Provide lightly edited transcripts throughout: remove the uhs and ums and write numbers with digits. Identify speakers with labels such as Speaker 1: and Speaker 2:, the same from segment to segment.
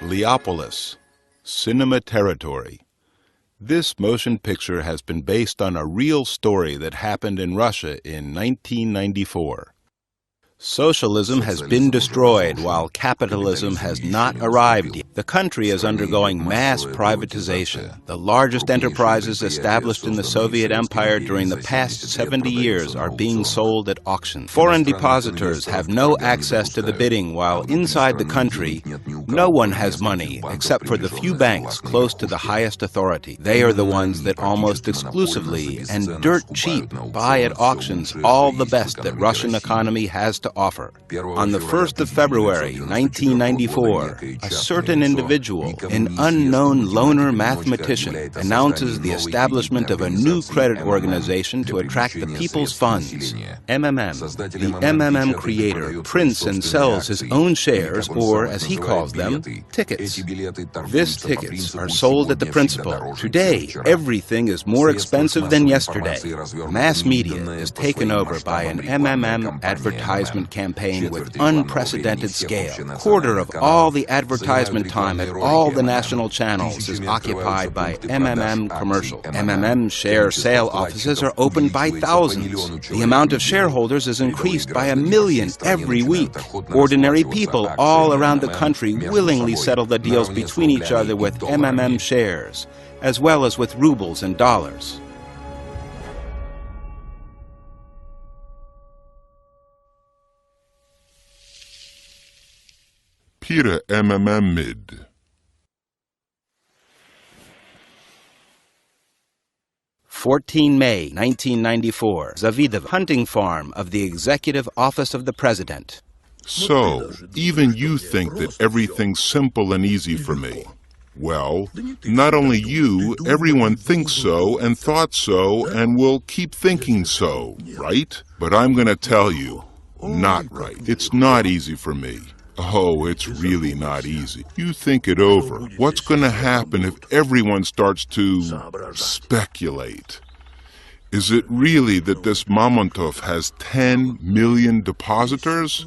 Speaker 1: Leopolis, cinema territory. This motion picture has been based on a real story that happened in Russia in 1994. Socialism has been destroyed while capitalism has not arrived yet. The country is undergoing mass privatization. The largest enterprises established in the Soviet Empire during the past 70 years are being sold at auction. Foreign depositors have no access to the bidding, while inside the country, no one has money except for the few banks close to the highest authority. They are the ones that almost exclusively and dirt cheap buy at auctions all the best that Russian economy has to offer. On the 1st of February, 1994, a certain individual, an unknown loner mathematician, announces the establishment of a new credit organization to attract the people's funds. MMM, the MMM creator, prints and sells his own shares, or as he calls them, tickets. These tickets are sold at the principal. Today, everything is more expensive than yesterday. Mass media is taken over by an MMM advertisement campaign with unprecedented scale. A quarter of all the advertisement time at all the national channels is occupied by MMM commercials. MMM share sale offices are opened by thousands. The amount of shareholders is increased by 1 million every week. Ordinary people all around the country willingly settle the deals between each other with MMM shares, as well as with rubles and dollars.
Speaker 2: PiraMMMid.
Speaker 1: 14 May 1994, Zavidov, hunting farm of the Executive Office of the President.
Speaker 2: So, even you think that everything's simple and easy for me. Well, not only you, everyone thinks so and thought so and will keep thinking so, right? But I'm going to tell you, not right. It's not easy for me. Oh, it's really not easy. You think it over. What's going to happen if everyone starts to speculate? Is it really that this Mamontov has 10 million depositors?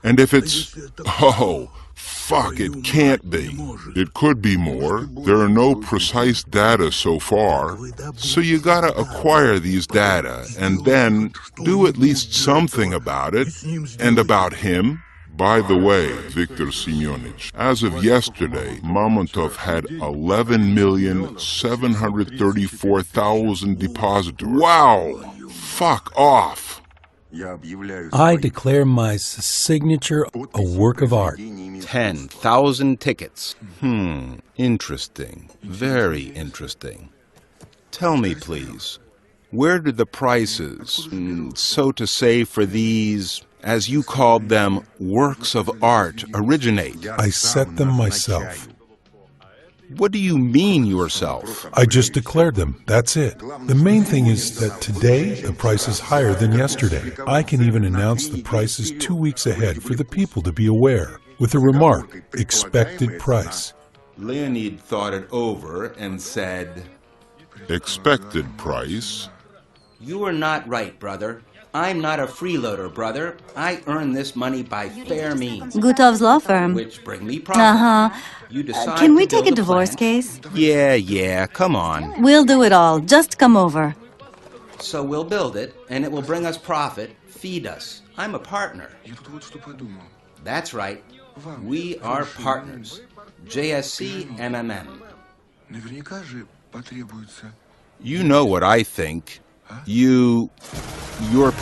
Speaker 2: And if it's, oh, fuck, it can't be. It could be more. There are no precise data so far. So you gotta acquire these data and then do at least something about it and about him. By the way, Viktor Semyonovich, as of yesterday, Mamontov had 11,734,000 depositors. Wow! Fuck off!
Speaker 3: I declare my signature a work of art.
Speaker 1: 10,000 tickets. Interesting. Very interesting. Tell me, please, where did the prices, so to say, for these, as you called them, works of art originate?
Speaker 3: I set them myself.
Speaker 1: What do you mean yourself?
Speaker 3: I just declared them. That's it. The main thing is that today the price is higher than yesterday. I can even announce the prices 2 weeks ahead for the people to be aware, with the remark, expected price.
Speaker 1: Leonid thought it over and said,
Speaker 2: Expected price?
Speaker 1: You are not right, brother. I'm not a freeloader, brother. I earn this money by fair means.
Speaker 4: Gutov's law firm.
Speaker 1: Which bring me profit. You decide
Speaker 4: Can we
Speaker 1: to build
Speaker 4: take a divorce
Speaker 1: plant.
Speaker 4: case?
Speaker 1: Yeah, come on.
Speaker 4: We'll do it all. Just come over.
Speaker 1: So we'll build it, and it will bring us profit, feed us. I'm a partner. That's right. We are partners. JSC MMM. You know what I think. Your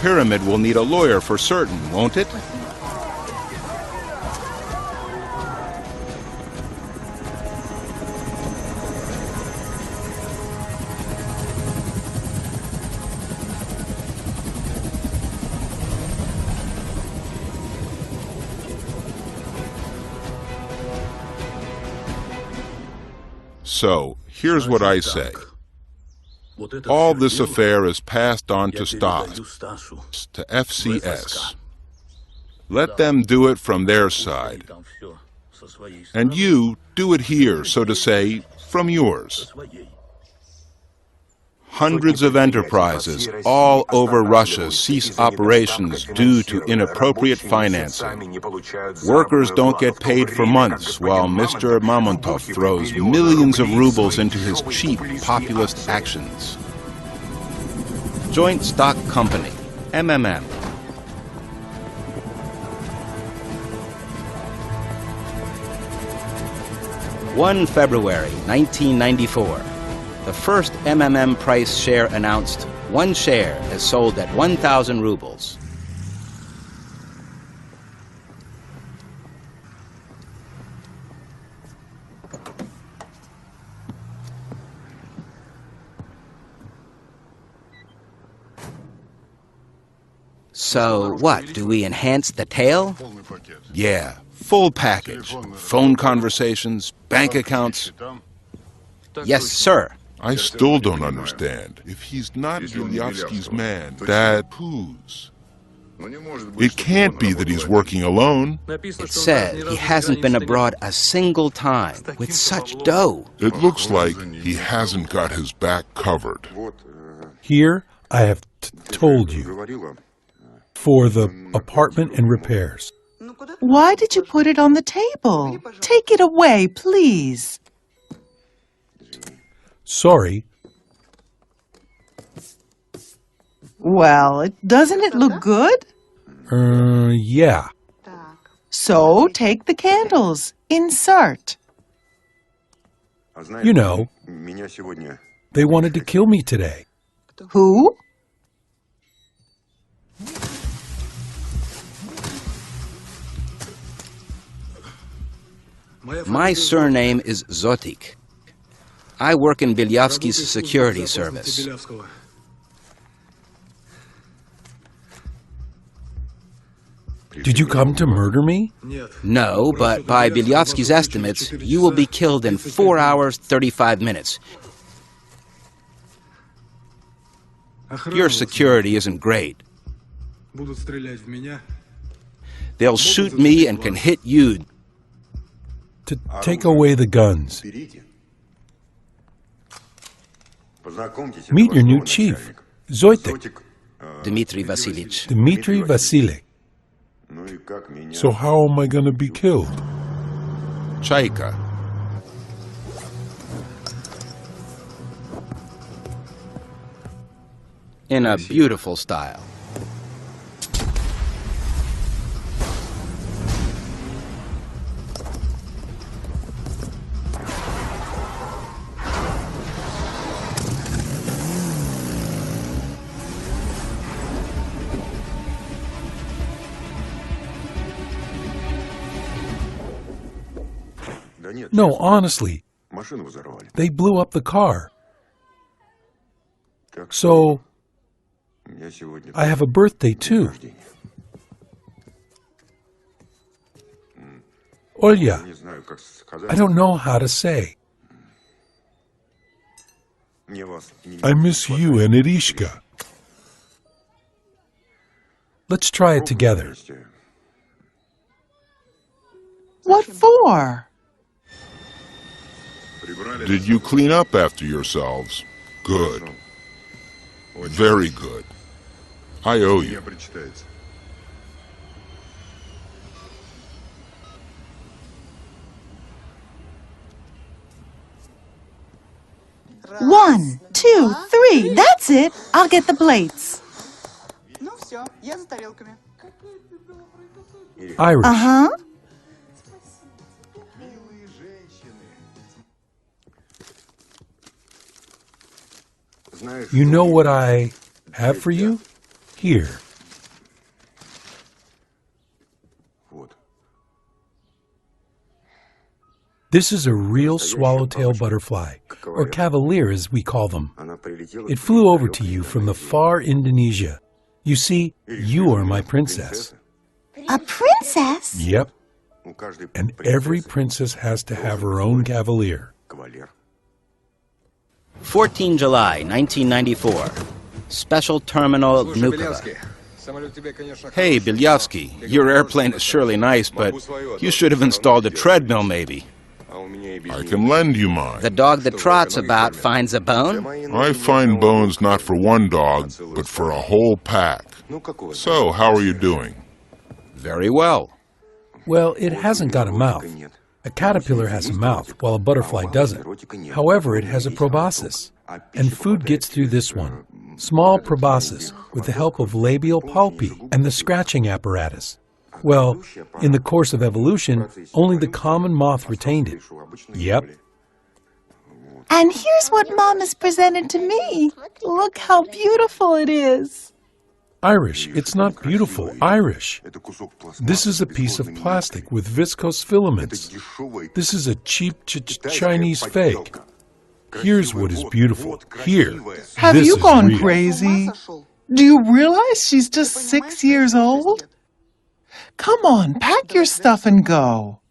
Speaker 1: pyramid will need a lawyer for certain, won't it? So, here's what I say.
Speaker 2: All this affair is passed on to Stas, to FCS. Let them do it from their side. And you do it here, so to say, from yours.
Speaker 1: Hundreds of enterprises all over Russia cease operations due to inappropriate financing. Workers don't get paid for months while Mr. Mamontov throws millions of rubles into his cheap populist actions. Joint Stock Company, MMM. February 1994. The first MMM price share announced. One share is sold at 1,000 rubles. So what, do we enhance the tail?
Speaker 2: Yeah, full package. Phone conversations, bank accounts.
Speaker 1: Yes, sir.
Speaker 2: I still don't understand. If he's not Bilyavsky's man, that whose? It can't be that he's working alone.
Speaker 1: It said he hasn't been abroad a single time with such dough.
Speaker 2: It looks like he hasn't got his back covered.
Speaker 3: Here, I have told you. For the apartment and repairs.
Speaker 5: Why did you put it on the table? Take it away, please.
Speaker 3: Sorry.
Speaker 5: Well, doesn't it look good?
Speaker 3: Yeah.
Speaker 5: So take the candles. Insert.
Speaker 3: You know, they wanted to kill me today.
Speaker 5: Who?
Speaker 1: My surname is Zotik. I work in Bilyavsky's security service.
Speaker 3: Did you come to murder me?
Speaker 1: No, but by Bilyavsky's estimates, you will be killed in 4 hours, 35 minutes. Your security isn't great. They'll shoot me and can hit you.
Speaker 3: To take away the guns. Meet your new chief, Zoitek.
Speaker 1: Dmitry Vasilyich.
Speaker 3: Dmitry Vasilyich. So how am I going to be killed?
Speaker 2: Chaika.
Speaker 1: In a beautiful style.
Speaker 3: No, honestly, they blew up the car. So, I have a birthday too. Olya, I don't know how to say. I miss you and Irishka. Let's try it together.
Speaker 5: What for?
Speaker 2: Did you clean up after yourselves? Good. Very good. I owe you.
Speaker 5: One, two, three. That's it. I'll get the plates.
Speaker 3: Irish.
Speaker 5: Uh-huh.
Speaker 3: You know what I have for you? Here. This is a real swallowtail butterfly, or cavalier as we call them. It flew over to you from the far Indonesia. You see, you are my princess.
Speaker 4: A princess?
Speaker 3: Yep. And every princess has to have her own cavalier.
Speaker 6: 14 July 1994. Special Terminal Vnukovo.
Speaker 1: Hey, Belyavsky, your airplane is surely nice, but you should have installed a treadmill, maybe.
Speaker 2: I can lend you mine.
Speaker 6: The dog that trots about finds a bone?
Speaker 2: I find bones not for one dog, but for a whole pack. So, how are you doing?
Speaker 1: Very well.
Speaker 3: Well, it hasn't got a mouth. A caterpillar has a mouth, while a butterfly doesn't. However, it has a proboscis, and food gets through this one. Small proboscis, with the help of labial palpi and the scratching apparatus. Well, in the course of evolution, only the common moth retained it. Yep.
Speaker 5: And here's what Mom has presented to me. Look how beautiful it is.
Speaker 3: Irish. It's not beautiful. Irish. This is a piece of plastic with viscose filaments. This is a cheap Chinese fake. Here's what is beautiful. Here.
Speaker 5: Have
Speaker 3: This
Speaker 5: you
Speaker 3: is
Speaker 5: gone
Speaker 3: real.
Speaker 5: crazy? Do you realize she's just 6 years old? Come on, pack your stuff and go.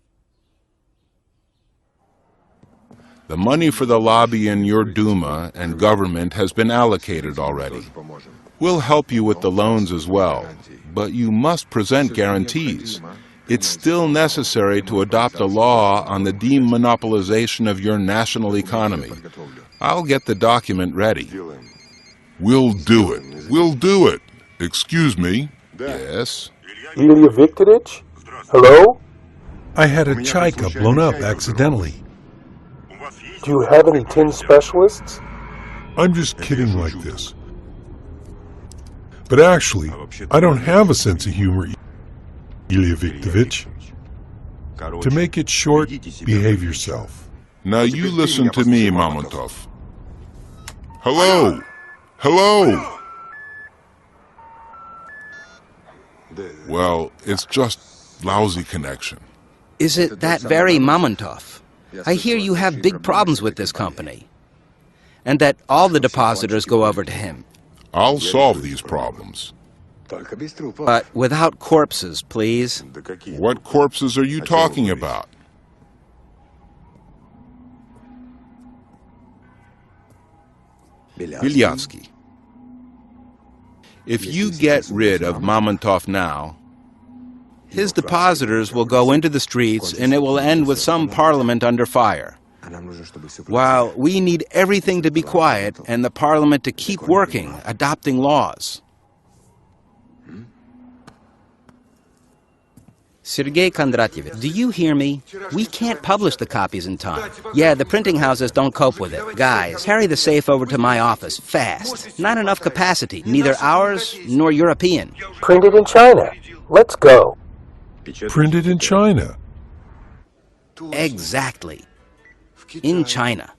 Speaker 1: The money for the lobby in your Duma and government has been allocated already. We'll help you with the loans as well, but you must present guarantees. It's still necessary to adopt a law on the demonopolization of your national economy. I'll get the document ready.
Speaker 2: We'll do it. We'll do it. Excuse me.
Speaker 1: Yes?
Speaker 7: Ilya Viktorovich? Hello?
Speaker 3: I had a chaika blown up accidentally.
Speaker 7: Do you have any tin specialists?
Speaker 3: I'm just kidding like this. But actually, I don't have a sense of humor, Ilya Viktorovich. To make it short, behave yourself.
Speaker 2: Now you listen to me, Mamontov. Hello! Hello! Well, it's just lousy connection.
Speaker 6: Is it that very Mamontov? I hear you have big problems with this company, and that all the depositors go over to him.
Speaker 2: I'll solve these problems.
Speaker 6: But without corpses, please.
Speaker 2: What corpses are you talking about?
Speaker 1: Belyavsky. If you get rid of Mamontov now, his depositors will go into the streets and it will end with some parliament under fire. While we need everything to be quiet and the parliament to keep working, adopting laws.
Speaker 6: Sergei Kondratyevich, do you hear me? We can't publish the copies in time. Yeah, the printing houses don't cope with it. Guys, carry the safe over to my office, fast. Not enough capacity, neither ours nor European.
Speaker 7: Printed in China. Let's go.
Speaker 3: Printed in China.
Speaker 6: Exactly. In China.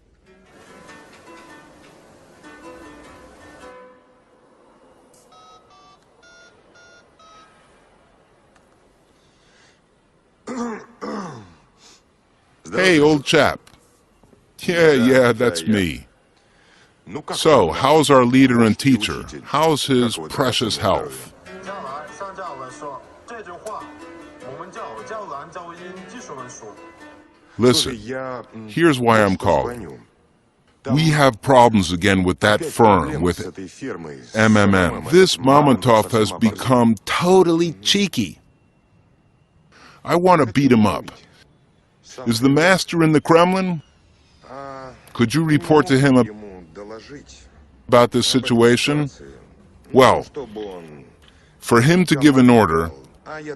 Speaker 2: Hey, old chap. Yeah, that's me. So, how's our leader and teacher? How's his precious health? Listen, here's why I'm calling. We have problems again with that firm, with MMM. This Mamontov has become
Speaker 1: Totally cheeky.
Speaker 2: I want to beat him up. Is the master in the Kremlin? Could you report to him about this situation? Well, for him to give an order,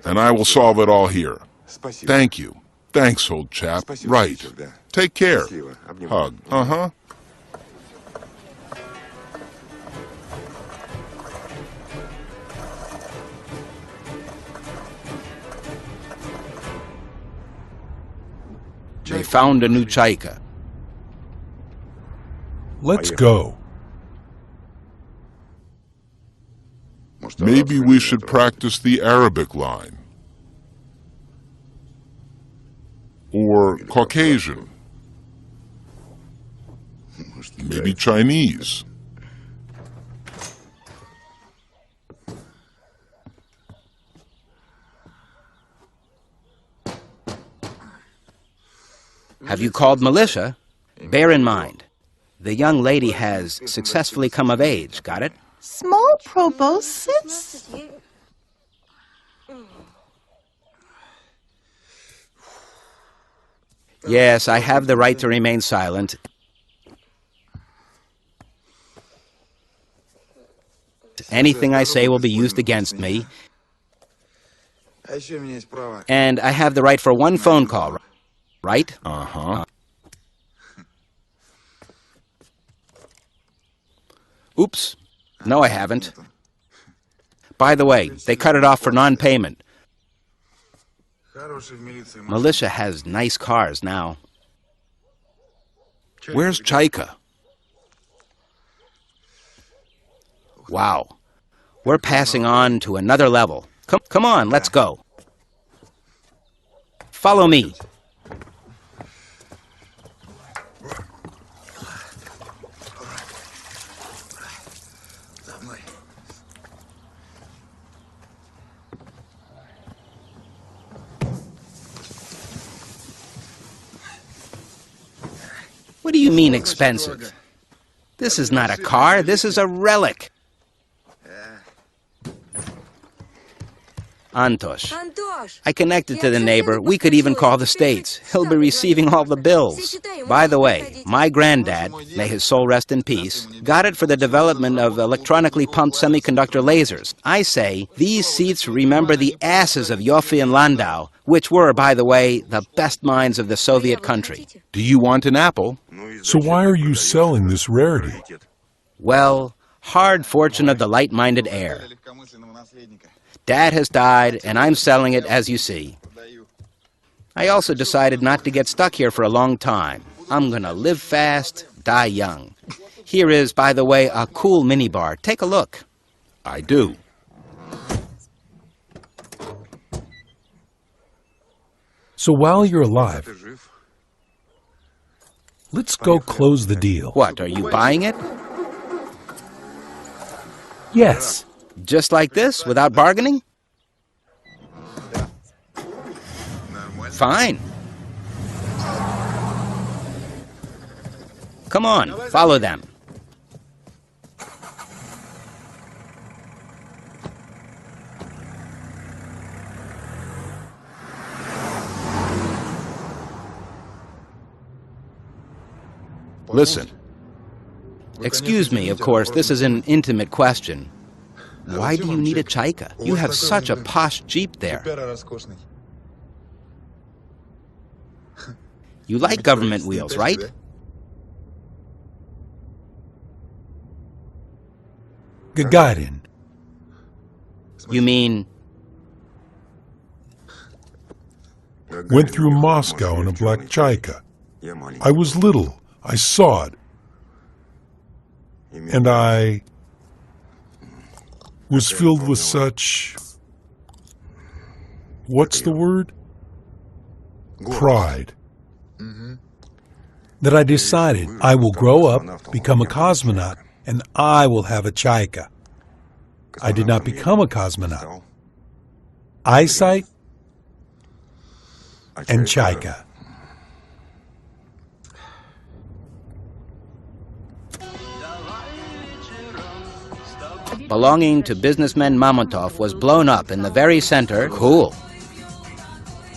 Speaker 2: and I will solve it all here. Thank you. Thanks, old chap. Right. Take care. Hug. Uh-huh.
Speaker 1: They found a new chaika.
Speaker 3: Let's go.
Speaker 2: Maybe we should practice the Arabic line. Or Caucasian. Maybe Chinese.
Speaker 6: Have you called militia? Bear in mind, The young lady has successfully come of age. Got it?
Speaker 4: Small proboscis?
Speaker 6: Yes, I have the right to remain silent. Anything I say will be used against me. And I have the right for one phone call, right?
Speaker 1: Uh-huh. Oops.
Speaker 6: No, I haven't. By the way, they cut it off for non-payment. Militia has nice cars now.
Speaker 1: Where's Chaika?
Speaker 6: Wow. We're passing on to another level. Come on, let's go. Follow me. What do you mean expensive? This is not a car, this is a relic. Antosh. I connected to the neighbor. We could even call the States. He'll be receiving all the bills. By the way, my granddad, may his soul rest in peace, got it for the development of electronically pumped semiconductor lasers. I say, these seats remember the asses of Yoffe and Landau, which were, by the way, the best minds of the Soviet country.
Speaker 1: Do you want an apple?
Speaker 3: So why are you selling this rarity?
Speaker 6: Well, hard fortune of the light-minded heir. Dad has died, and I'm selling it, as you see. I also decided not to get stuck here for a long time. I'm gonna live fast, die young. Here is, by the way, a cool minibar. Take a look.
Speaker 1: I do.
Speaker 3: So while you're alive, let's go close the deal.
Speaker 6: What, are you buying it?
Speaker 3: Yes.
Speaker 6: Just like this, without bargaining? Fine. Come on, follow them.
Speaker 1: Listen.
Speaker 6: Excuse me, of course, this is an intimate question. Why do you need a Chaika? You have such a posh Jeep there. You like government wheels, right?
Speaker 3: Gagarin.
Speaker 6: You mean...
Speaker 3: Went through Moscow in a black Chaika. I was little. I saw it. And I was filled with such... What's the word? Pride. That I decided I will grow up, become a cosmonaut, and I will have a Chaika. I did not become a cosmonaut. Eyesight and Chaika.
Speaker 6: Belonging to businessman Mamontov was blown up in the very center. Cool.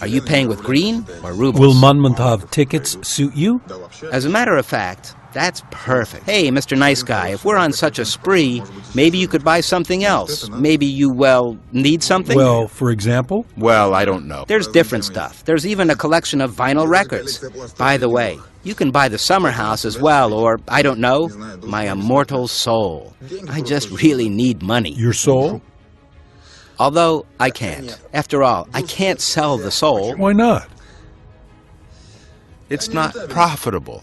Speaker 6: Are you paying with green or rubles?
Speaker 8: Will Mamontov tickets suit you?
Speaker 6: As a matter of fact, that's perfect. Hey, Mr. Nice Guy, if we're on such a spree, maybe you could buy something else. Maybe you, well, need something?
Speaker 3: Well, for example?
Speaker 1: Well, I don't know.
Speaker 6: There's different stuff. There's even a collection of vinyl records. By the way, you can buy the summer house as well, or, I don't know, my immortal soul. I just really need money.
Speaker 3: Your soul?
Speaker 6: Although, I can't. After all, I can't sell the soul.
Speaker 3: Why not?
Speaker 1: It's not profitable.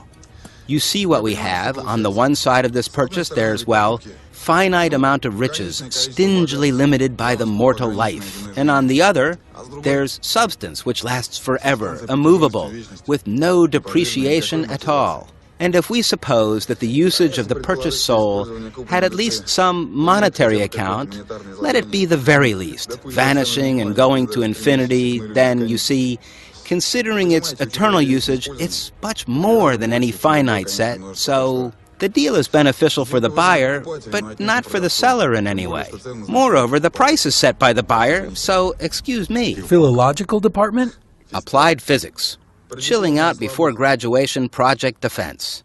Speaker 6: You see what we have. On the one side of this purchase, there's, well, finite amount of riches, stingily limited by the mortal life. And on the other, there's substance, which lasts forever, immovable, with no depreciation at all. And if we suppose that the usage of the purchased soul had at least some monetary account, let it be the very least, vanishing and going to infinity, then, you see, considering its eternal usage, it's much more than any finite set, so The deal is beneficial for the buyer, but not for the seller in any way. Moreover, the price is set by the buyer, so excuse me.
Speaker 8: Philological department?
Speaker 6: Applied physics. Chilling out before graduation project defense.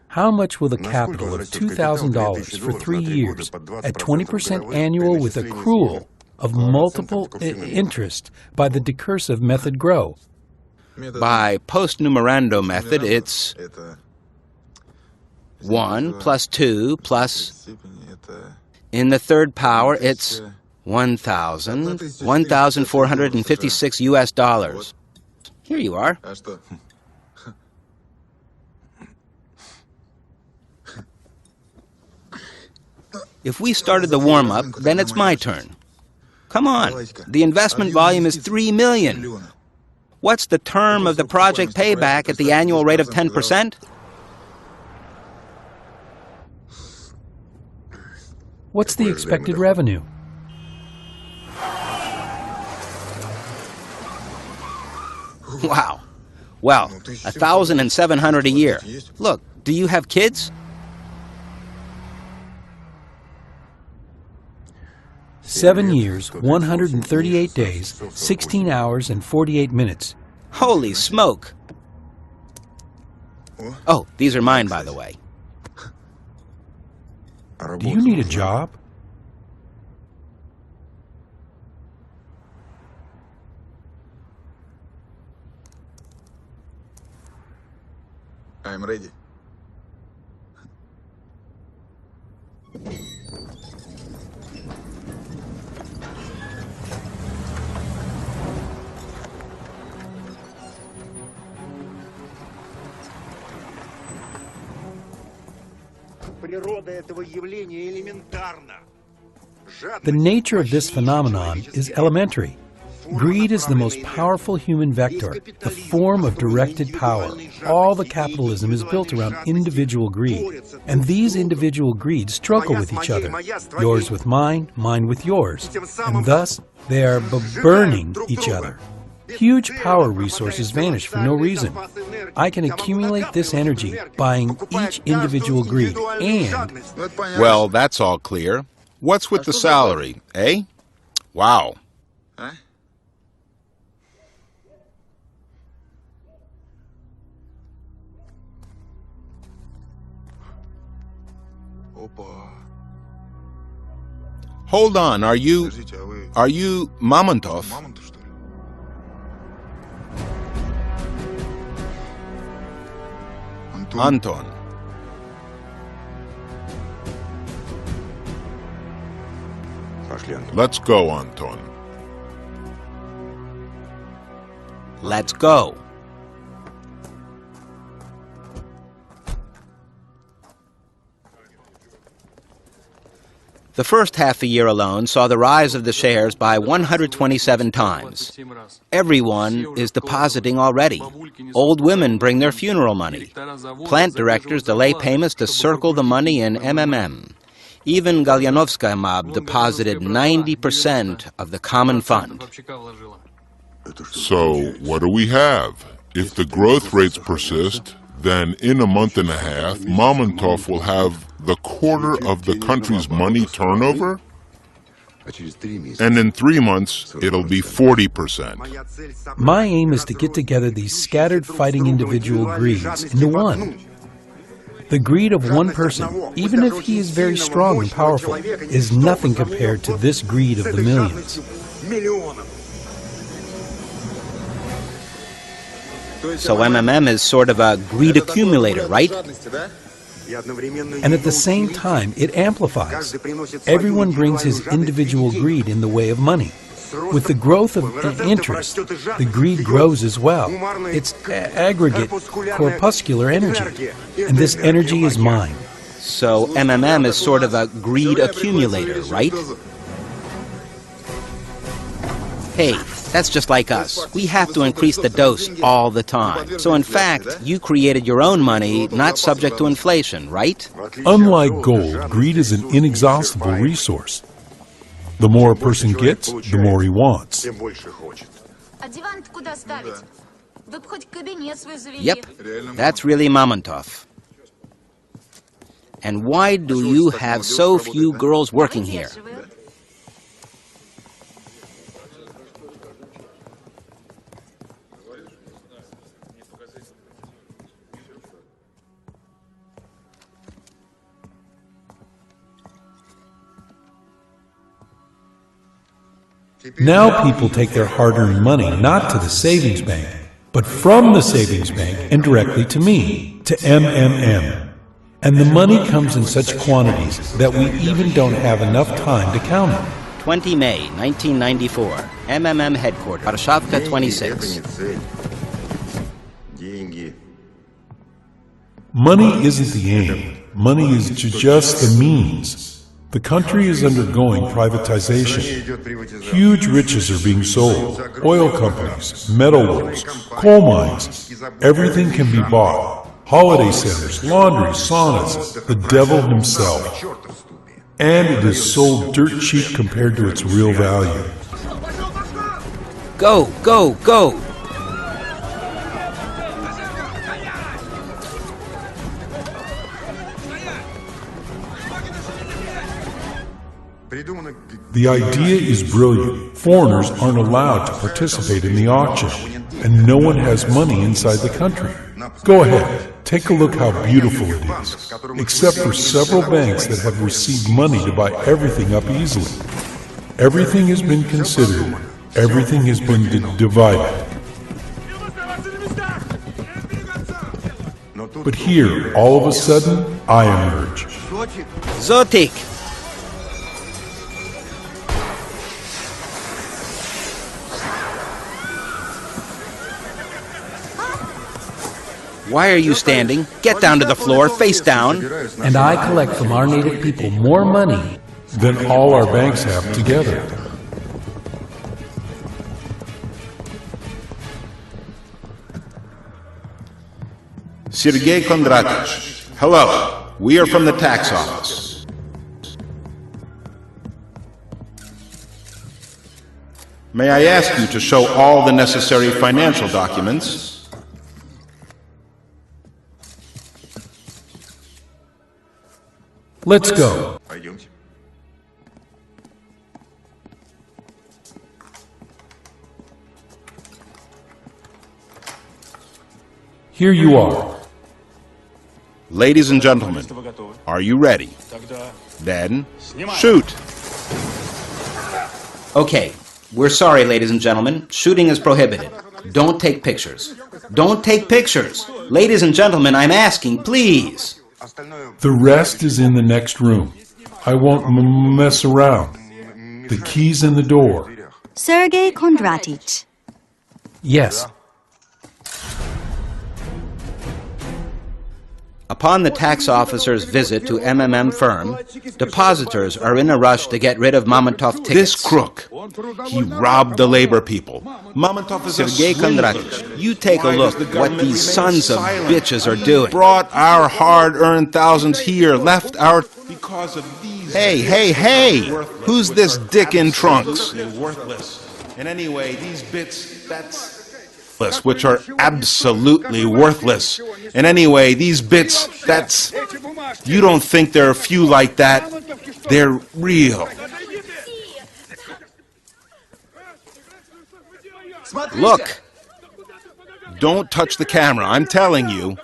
Speaker 8: How much will the capital of $2,000 for 3 years at 20% annual with accrual of multiple interest by the decursive method grow?
Speaker 6: By post-numerando method, it's 1 plus 2 plus... In the third power, it's 1,456 US dollars. Here you are. If we started the warm-up, then it's my turn. Come on, the investment volume is 3 million. What's the term of the project payback at the annual rate of 10%?
Speaker 8: What's the expected revenue?
Speaker 6: Wow. Well, 1,700 a year. Look, do you have kids?
Speaker 8: 7 years, 138 days, 16 hours, and 48 minutes.
Speaker 6: Holy smoke! Oh, these are mine, by the way.
Speaker 3: Do you need a job?
Speaker 9: I'm ready.
Speaker 8: The nature of this phenomenon is elementary. Greed is the most powerful human vector, the form of directed power. All the capitalism is built around individual greed, and these individual greeds struggle with each other, yours with mine, mine with yours, and thus they are burning each other. Huge power resources vanish for no reason. I can accumulate this energy buying each individual greed and...
Speaker 1: Well, that's all clear. What's with the salary, eh? Wow. Hold on, are you Mamontov? Anton.
Speaker 2: Let's go, Anton.
Speaker 6: Let's go. The first half a year alone saw the rise of the shares by 127 times. Everyone is depositing already. Old women bring their funeral money. Plant directors delay payments to circle the money in MMM. Even Galyanovskaya mob deposited 90% of the common fund.
Speaker 2: So, what do we have? If the growth rates persist, then in a month and a half, Mamontov will have the quarter of the country's money turnover? And in 3 months, it'll be 40%.
Speaker 8: My aim is to get together these scattered fighting individual greeds into one. The greed of one person, even if he is very strong and powerful, is nothing compared to this greed of the millions.
Speaker 6: So MMM is sort of a greed accumulator, right?
Speaker 8: And at the same time, it amplifies. Everyone brings his individual greed in the way of money. With the growth of interest, the greed grows as well. It's aggregate, corpuscular energy, and this energy is mine.
Speaker 6: So MMM is sort of a greed accumulator, right? Hey, that's just like us. We have to increase the dose all the time. So in fact, you created your own money, not subject to inflation, right?
Speaker 3: Unlike gold, greed is an inexhaustible resource. The more a person gets, the more he wants.
Speaker 6: Yep, that's really Mamontov. And why do you have so few girls working here?
Speaker 3: Now people take their hard-earned money not to the savings bank, but from the savings bank and directly to me, to MMM. And the money comes in such quantities that we even don't have enough time to count it.
Speaker 6: 20 May 1994, MMM headquarters, Warszawka 26.
Speaker 3: Money isn't the aim. Money is just the means. The country is undergoing privatization. Huge riches are being sold. Oil companies, metalworks, coal mines. Everything can be bought. Holiday centers, laundry, saunas, the devil himself. And it is sold dirt cheap compared to its real value.
Speaker 6: Go, go, go!
Speaker 3: The idea is brilliant. Foreigners aren't allowed to participate in the auction, and no one has money inside the country. Go ahead, take a look how beautiful it is, except for several banks that have received money to buy everything up easily. Everything has been considered. Everything has been divided. But here, all of a sudden, I emerge.
Speaker 6: Zotik! Why are you standing? Get down to the floor, face down.
Speaker 8: And I collect from our native people more money
Speaker 3: than all our banks have together.
Speaker 1: Sergei Kondratich. Hello. We are from the tax office. May I ask you to show all the necessary financial documents?
Speaker 3: Let's go. Here you are.
Speaker 1: Ladies and gentlemen, are you ready? Then, shoot!
Speaker 6: Okay, we're sorry, ladies and gentlemen. Shooting is prohibited. Don't take pictures. Don't take pictures! Ladies and gentlemen, I'm asking, please!
Speaker 3: The rest is in the next room. I won't mess around. The key's in the door.
Speaker 9: Sergei Kondratich.
Speaker 8: Yes.
Speaker 6: Upon the tax officer's visit to MMM firm, depositors are in a rush to get rid of Mamontov tickets.
Speaker 1: This crook, he robbed the labor people. Mamontov is
Speaker 6: Sergei Kondratich, you take a look at what these sons of bitches are doing.
Speaker 1: Brought our hard-earned thousands here, left our... Because of these... Hey! Who's this dick in trunks? Worthless. And anyway, these bits, that's... which are absolutely worthless. And anyway, these bits, that's... You don't think there are a few like that? They're real.
Speaker 6: Look!
Speaker 1: Don't touch the camera, I'm telling you.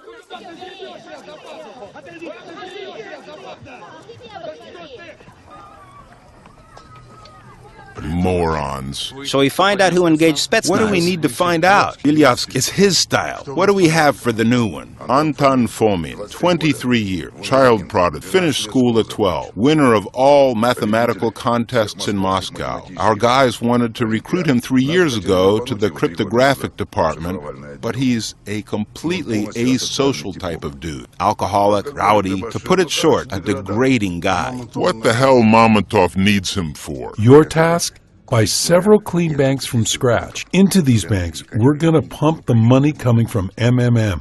Speaker 2: Morons.
Speaker 6: So we find out who engaged Spetsnaz.
Speaker 1: What do we need to find out? Ilyovsky, it's his style. What do we have for the new one?
Speaker 2: Anton Fomin, 23 years, child prodigy, finished school at 12, winner of all mathematical contests in Moscow. Our guys wanted to recruit him 3 years ago to the cryptographic department, but he's a completely asocial type of dude. Alcoholic, rowdy, to put it short, a degrading guy. What the hell Mamontov needs him for?
Speaker 3: Your task? Buy several clean banks from scratch. Into these banks, we're going to pump the money coming from MMM.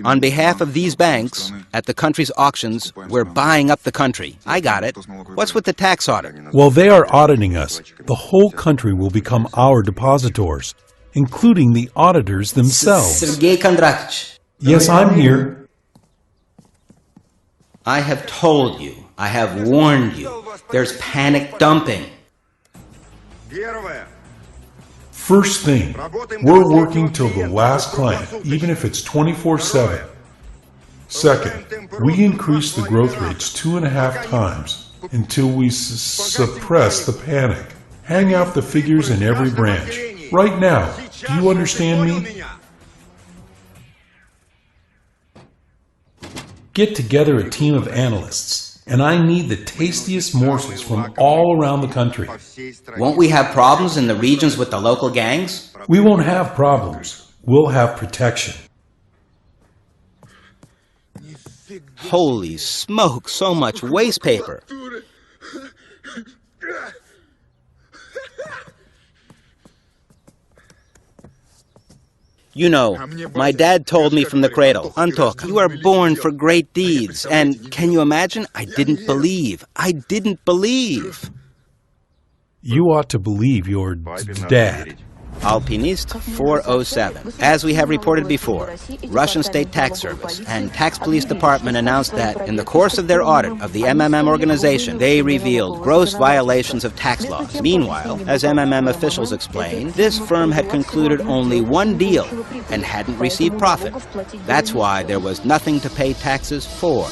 Speaker 6: On behalf of these banks, at the country's auctions, we're buying up the country. I got it. What's with the tax audit?
Speaker 3: While they are auditing us, the whole country will become our depositors. including the auditors themselves.
Speaker 6: Sergei Kondratich.
Speaker 3: Yes, I'm here.
Speaker 6: I have told you, I have warned you, there's panic dumping.
Speaker 3: First thing, we're working till the last client, even if it's 24/7. Second, we increase the growth rates 2.5 times until we suppress the panic. Hang out the figures in every branch. Right now, do you understand me? Get together a team of analysts, and I need the tastiest morsels from all around the country.
Speaker 6: Won't we have problems in the regions with the local gangs?
Speaker 3: We won't have problems. We'll have protection.
Speaker 6: Holy smoke, so much waste paper. You know, my dad told me from the cradle, Antok, you are born for great deeds. And can you imagine? I didn't believe. I didn't believe.
Speaker 3: You ought to believe your dad.
Speaker 6: Alpinist 407. As we have reported before, Russian State Tax Service and Tax Police Department announced that in the course of their audit of the MMM organization, they revealed gross violations of tax laws. Meanwhile, as MMM officials explained, this firm had concluded only one deal and hadn't received profit. That's why there was nothing to pay taxes for.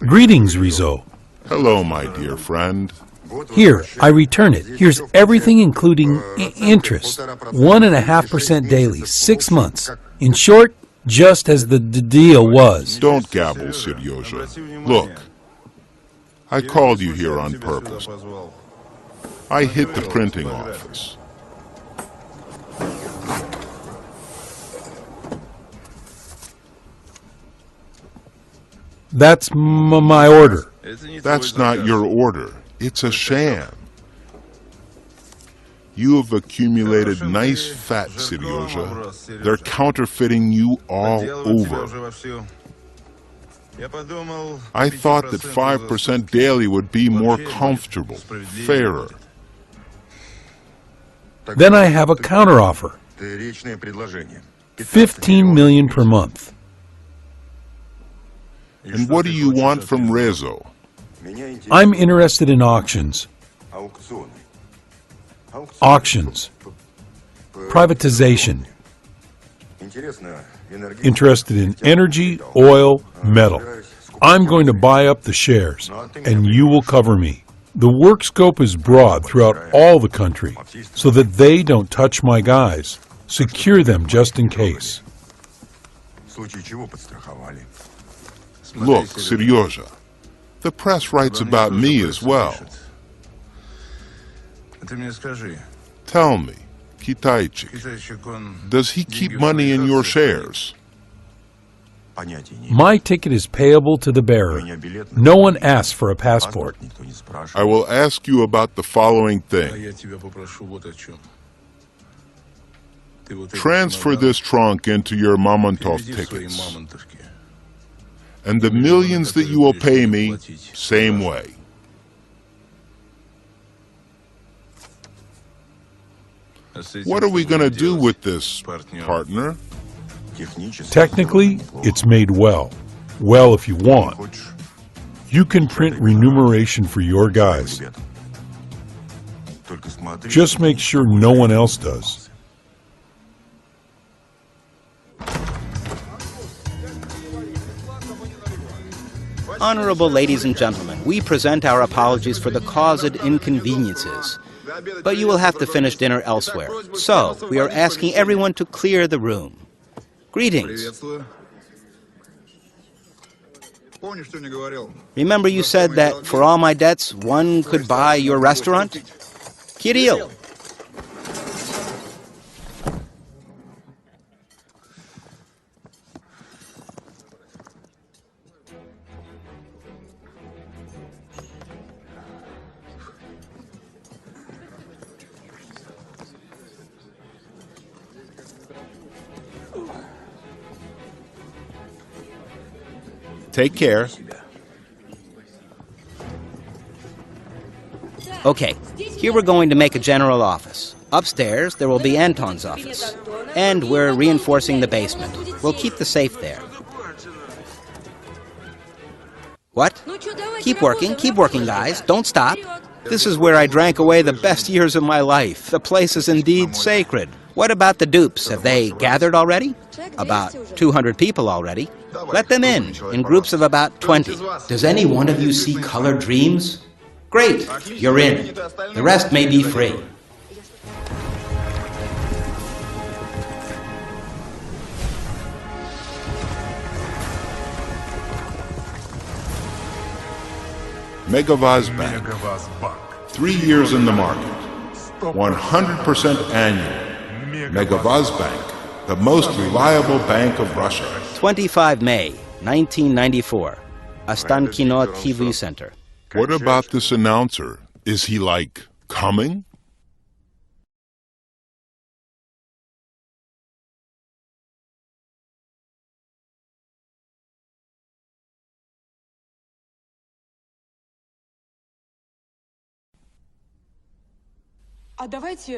Speaker 3: Greetings, Rizzo.
Speaker 2: Hello, my dear friend.
Speaker 3: Here, I return it. Here's everything including interest. 1.5% daily, 6 months. In short, just as the deal was.
Speaker 2: Don't gabble, Seryoja. Look, I called you here on purpose. I hit the printing office.
Speaker 3: That's my order.
Speaker 2: That's not your order. It's a sham. You have accumulated nice fat, Seryoja. They're counterfeiting you all over. I thought that 5% daily would be more comfortable, fairer.
Speaker 3: Then I have a counteroffer. 15 million per month.
Speaker 2: And what do you want from Rezo?
Speaker 3: I'm interested in auctions. Auctions. Privatization. Interested in energy, oil, metal. I'm going to buy up the shares, and you will cover me. The work scope is broad throughout all the country, so that they don't touch my guys. Secure them just in case.
Speaker 2: Look, Seryoja, the press writes about me as well. Tell me, Kitaichik, does he keep money in your shares?
Speaker 3: My ticket is payable to the bearer. No one asks for a passport.
Speaker 2: I will ask you about the following thing. Transfer this trunk into your Mamontov tickets. And the millions that you will pay me, same way. What are we going to do with this, partner?
Speaker 3: Technically, it's made well. Well, if you want. You can print remuneration for your guys. Just make sure no one else does.
Speaker 6: Honorable ladies and gentlemen, we present our apologies for the caused inconveniences. But you will have to finish dinner elsewhere. So, we are asking everyone to clear the room. Greetings. Remember you said that for all my debts, one could buy your restaurant? Kirill.
Speaker 1: Take care.
Speaker 6: Okay, here we're going to make a general office. Upstairs, there will be Anton's office. And we're reinforcing the basement. We'll keep the safe there. What? Keep working, guys. Don't stop. This is where I drank away the best years of my life. The place is indeed sacred. What about the dupes? Have they gathered already? About 200 people already. Let them in groups of about 20. Does any one of you see colored dreams? Great, you're in. The rest may be free.
Speaker 2: Megavaz Bank. 3 years in the market. 100% annual. Megavaz Bank, the most reliable bank of Russia.
Speaker 6: 25 May, 1994. Ostankino TV Center.
Speaker 2: What about this announcer? Is he, like, coming?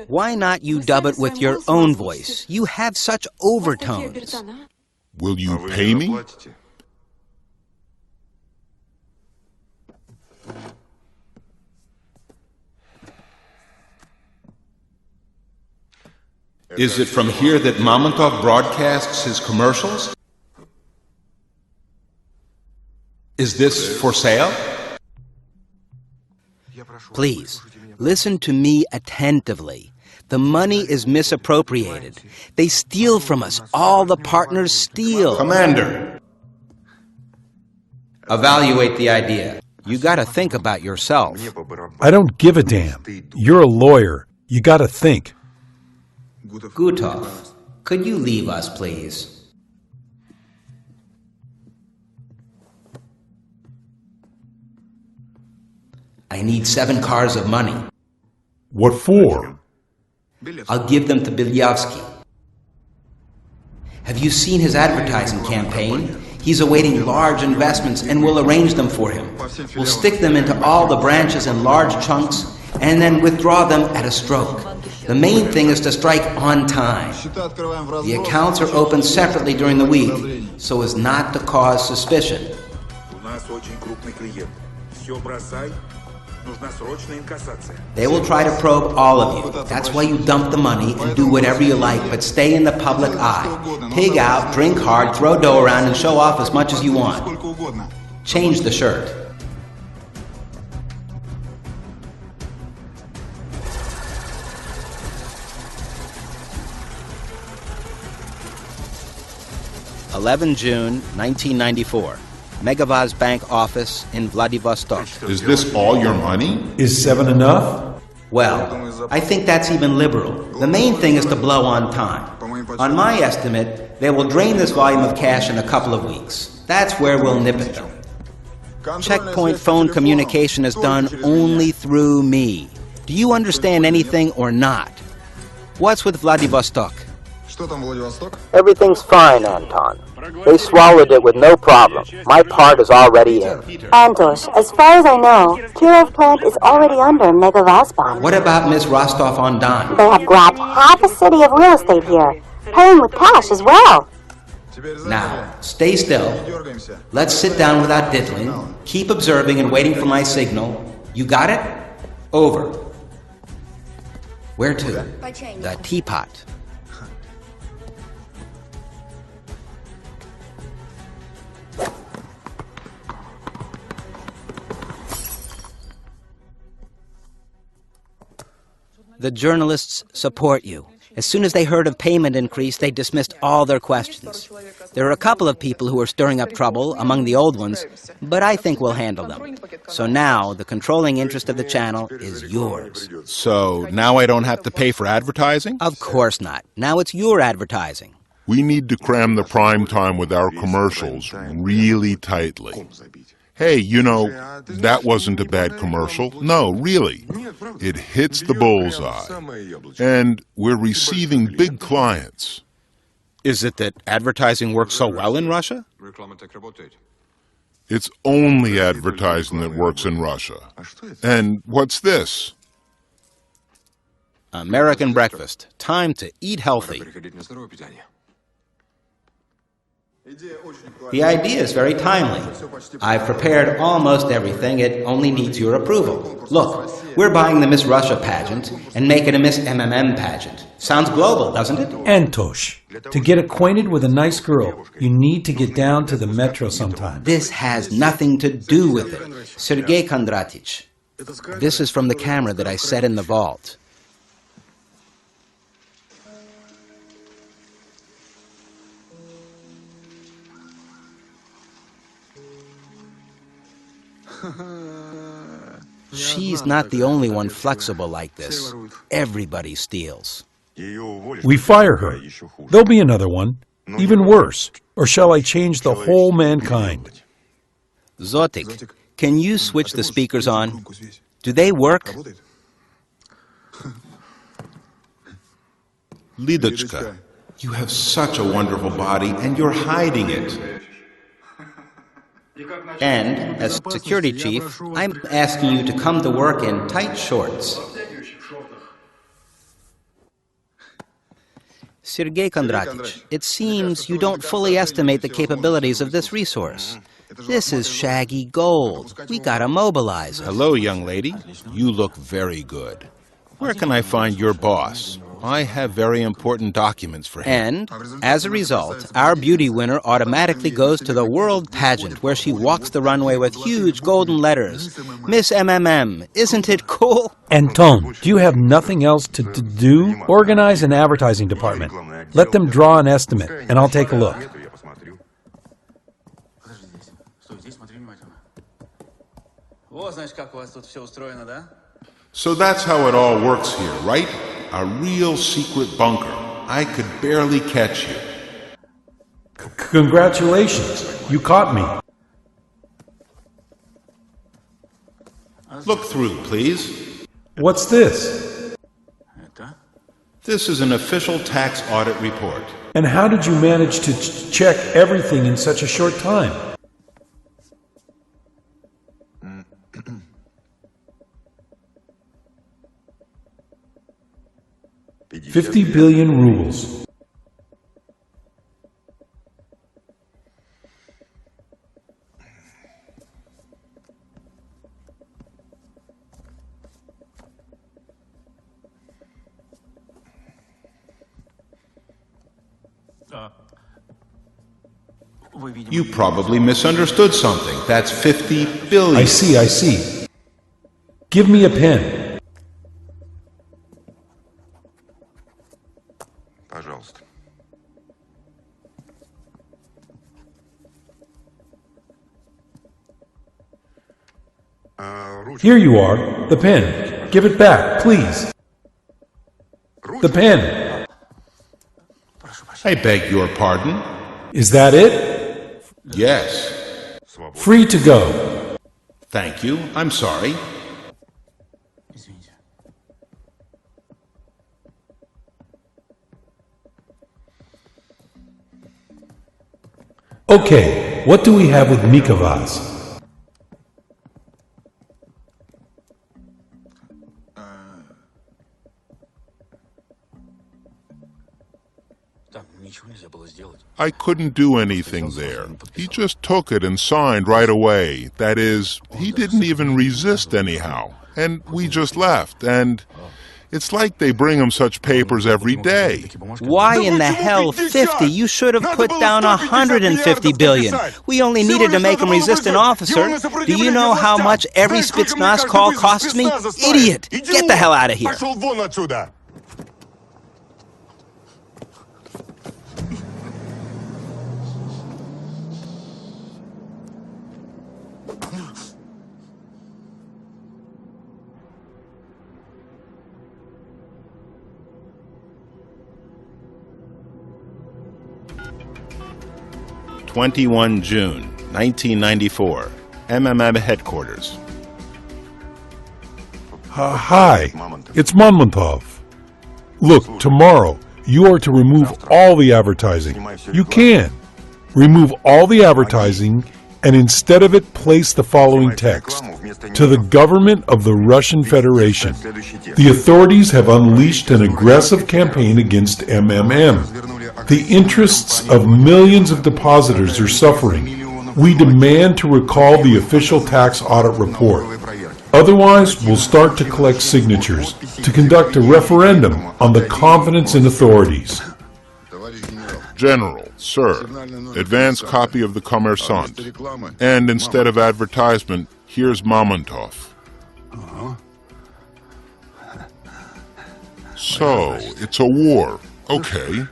Speaker 6: Why not you dub it with your own voice? You have such overtones.
Speaker 2: Will you pay me?
Speaker 1: Is it from here that Mamontov broadcasts his commercials? Is this for sale?
Speaker 6: Please, listen to me attentively. The money is misappropriated. They steal from us. All the partners steal.
Speaker 1: Commander, evaluate the idea.
Speaker 6: You gotta think about yourself.
Speaker 3: I don't give a damn. You're a lawyer. You gotta think.
Speaker 6: Gutov, could you leave us, please? I need 7 cars of money.
Speaker 3: What for?
Speaker 6: I'll give them to Bilyavsky. Have you seen his advertising campaign? He's awaiting large investments and we'll arrange them for him. We'll stick them into all the branches in large chunks and then withdraw them at a stroke. The main thing is to strike on time. The accounts are opened separately during the week so as not to cause suspicion. They will try to probe all of you. That's why you dump the money and do whatever you like, but stay in the public eye. Pig out, drink hard, throw dough around, and show off as much as you want. Change the shirt. June 1994. Megavaz Bank office in Vladivostok.
Speaker 2: Is this all your money?
Speaker 3: Is 7 enough?
Speaker 6: Well, I think that's even liberal. The main thing is to blow on time. On my estimate, they will drain this volume of cash in a couple of weeks. That's where we'll nip it though. Checkpoint phone communication is done only through me. Do you understand anything or not? What's with Vladivostok?
Speaker 10: Everything's fine, Anton. They swallowed it with no problem. My part is already in.
Speaker 9: Antosh, as far as I know, Kirov plant is already under Megavazban.
Speaker 6: What about Miss Rostov-on-Don?
Speaker 9: They have grabbed half a city of real estate here, paying with cash as well.
Speaker 6: Now, stay still. Let's sit down without diddling. Keep observing and waiting for my signal. You got it? Over. Where to? The teapot. The journalists support you. As soon as they heard of payment increase, they dismissed all their questions. There are a couple of people who are stirring up trouble among the old ones, but I think we'll handle them. So now, the controlling interest of the channel is yours.
Speaker 1: So now I don't have to pay for advertising?
Speaker 6: Of course not. Now it's your advertising.
Speaker 2: We need to cram the prime time with our commercials really tightly. Hey, you know, that wasn't a bad commercial. No, really. It hits the bullseye. And we're receiving big clients.
Speaker 1: Is it that advertising works so well in Russia?
Speaker 2: It's only advertising that works in Russia. And what's this?
Speaker 6: American breakfast. Time to eat healthy. The idea is very timely. I've prepared almost everything. It only needs your approval. Look, we're buying the Miss Russia pageant and make it a Miss MMM pageant. Sounds global, doesn't it?
Speaker 8: Antosh, to get acquainted with a nice girl, you need to get down to the metro sometime.
Speaker 6: This has nothing to do with it. Sergei Kondratich. This is from the camera that I set in the vault. She's not the only one flexible like this. Everybody steals.
Speaker 3: We fire her. There'll be another one, even worse. Or shall I change the whole mankind?
Speaker 6: Zotik, can you switch the speakers on? Do they work?
Speaker 1: Lidochka, you have such a wonderful body and you're hiding it.
Speaker 6: And, as security chief, I'm asking you to come to work in tight shorts. Sergei Kondratich, it seems you don't fully estimate the capabilities of this resource. This is shaggy gold. We gotta mobilize it.
Speaker 1: Hello, young lady. You look very good. Where can I find your boss? I have very important documents for him.
Speaker 6: And, as a result, our beauty winner automatically goes to the world pageant where she walks the runway with huge golden letters. Miss MMM, isn't it cool?
Speaker 8: Anton, do you have nothing else to do? Organize an advertising department. Let them draw an estimate, and I'll take a look.
Speaker 1: So that's how it all works here, right? A real secret bunker. I could barely catch you.
Speaker 3: Congratulations, you caught me.
Speaker 1: Look through, please.
Speaker 3: What's this?
Speaker 1: This is an official tax audit report.
Speaker 3: And how did you manage to check everything in such a short time? $50 billion rubles.
Speaker 1: You probably misunderstood something. That's 50 billion.
Speaker 3: I see. Give me a pen. Here you are, the pen. Give it back, please. The pen.
Speaker 1: I beg your pardon?
Speaker 3: Is that it?
Speaker 1: Yes.
Speaker 3: Free to go.
Speaker 1: Thank you. I'm sorry.
Speaker 3: Okay, what do we have with Mikavaz?
Speaker 2: I couldn't do anything there. He just took it and signed right away. That is, he didn't even resist anyhow. And we just left. And it's like they bring him such papers every day.
Speaker 6: Why in the hell 50? You should have put down 150 billion. We only needed to make him resist an officer. Do you know how much every Spetsnaz call costs me? Idiot! Get the hell out of here.
Speaker 1: June 1994, MMM headquarters.
Speaker 3: Hi, it's Monmontov. Look, tomorrow you are to remove all the advertising. You can. Remove all the advertising and instead of it place the following text: to the government of the Russian Federation. The authorities have unleashed an aggressive campaign against MMM. The interests of millions of depositors are suffering. We demand to recall the official tax audit report. Otherwise, we'll start to collect signatures to conduct a referendum on the confidence in authorities.
Speaker 2: General, sir, advance copy of the Kommersant. And instead of advertisement, here's Mamontov. So, it's a war. Okay.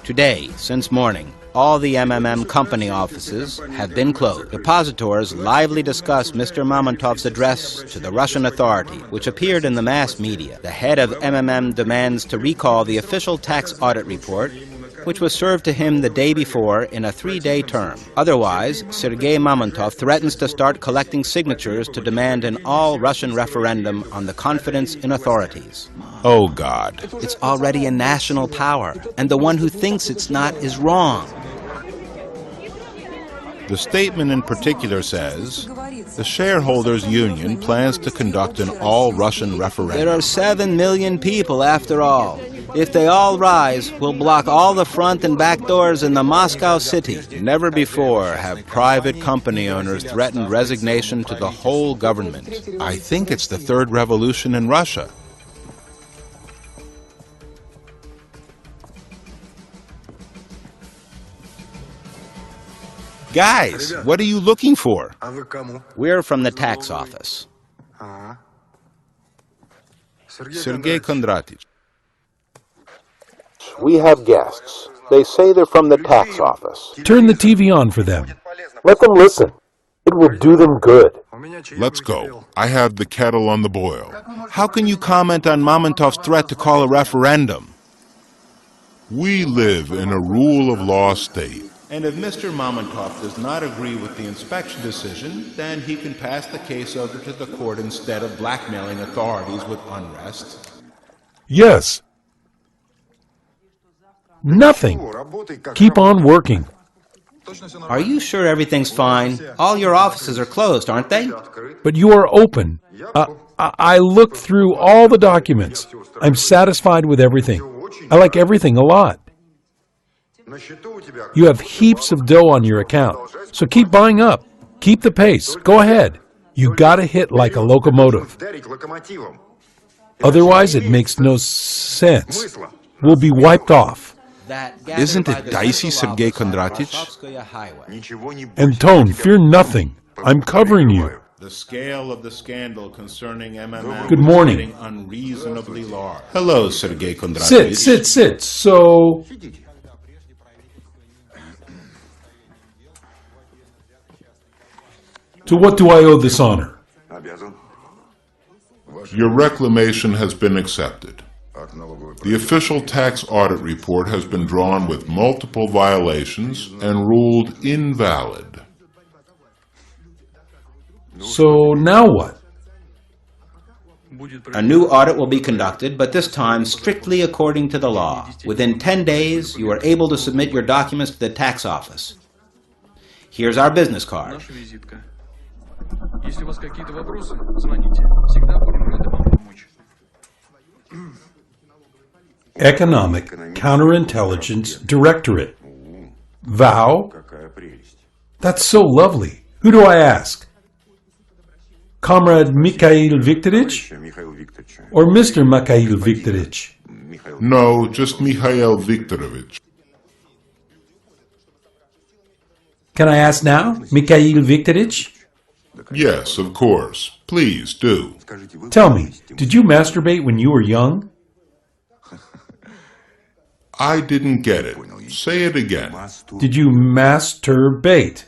Speaker 6: Today, since morning, all the MMM company offices have been closed. Depositors lively discuss Mr. Mamontov's address to the Russian authority, which appeared in the mass media. The head of MMM demands to recall the official tax audit report, which was served to him the day before in a 3-day term. Otherwise, Sergei Mamontov threatens to start collecting signatures to demand an all-Russian referendum on the confidence in authorities.
Speaker 1: Oh, God.
Speaker 6: It's already a national power, and the one who thinks it's not is wrong.
Speaker 1: The statement in particular says, the shareholders' union plans to conduct an all-Russian referendum.
Speaker 6: There are 7 million people, after all. If they all rise, we'll block all the front and back doors in the Moscow city.
Speaker 1: Never before have private company owners threatened resignation to the whole government. I think it's the third revolution in Russia. Guys, what are you looking for?
Speaker 6: We're from the tax office.
Speaker 1: Sergei Kondratich.
Speaker 10: We have guests. They say they're from the tax office.
Speaker 8: Turn the TV on for them.
Speaker 10: Let them listen. It will do them good.
Speaker 2: Let's go. I have the kettle on the boil.
Speaker 1: How can you comment on Mamontov's threat to call a referendum?
Speaker 2: We live in a rule of law state.
Speaker 1: And if Mr. Mamontov does not agree with the inspection decision, then he can pass the case over to the court instead of blackmailing authorities with unrest.
Speaker 3: Yes.
Speaker 8: Nothing. Keep on working.
Speaker 6: Are you sure everything's fine? All your offices are closed, aren't they?
Speaker 8: But you are open. I looked through all the documents. I'm satisfied with everything. I like everything a lot. You have heaps of dough on your account, so keep buying up. Keep the pace. Go ahead. You gotta hit like a locomotive. Otherwise, it makes no sense. We'll be wiped off.
Speaker 1: Isn't it dicey, Sergei Kondratich?
Speaker 3: Anton, fear nothing. I'm covering you.
Speaker 1: The scale of the scandal concerning MMM
Speaker 3: Good morning.
Speaker 1: is getting unreasonably large. Hello, Sergei Kondratich.
Speaker 3: Sit. So... To what do I owe this honor?
Speaker 2: Your reclamation has been accepted. The official tax audit report has been drawn with multiple violations and ruled invalid.
Speaker 3: So now what?
Speaker 6: A new audit will be conducted, but this time strictly according to the law. Within 10 days, you are able to submit your documents to the tax office. Here's our business card.
Speaker 11: Если у вас какие-то вопросы, звоните. Всегда будем рады вам помочь.
Speaker 3: Economic Counterintelligence Directorate. Vow? That's so lovely. Who do I ask? Comrade Mikhail Viktorovich? Or Mr. Mikhail Viktorovich?
Speaker 2: No, just Mikhail Viktorovich.
Speaker 3: Can I ask now, Mikhail Viktorovich?
Speaker 2: Yes, of course. Please do.
Speaker 3: Tell me, did you masturbate when you were young?
Speaker 2: I didn't get it. Say it again.
Speaker 3: Did you masturbate?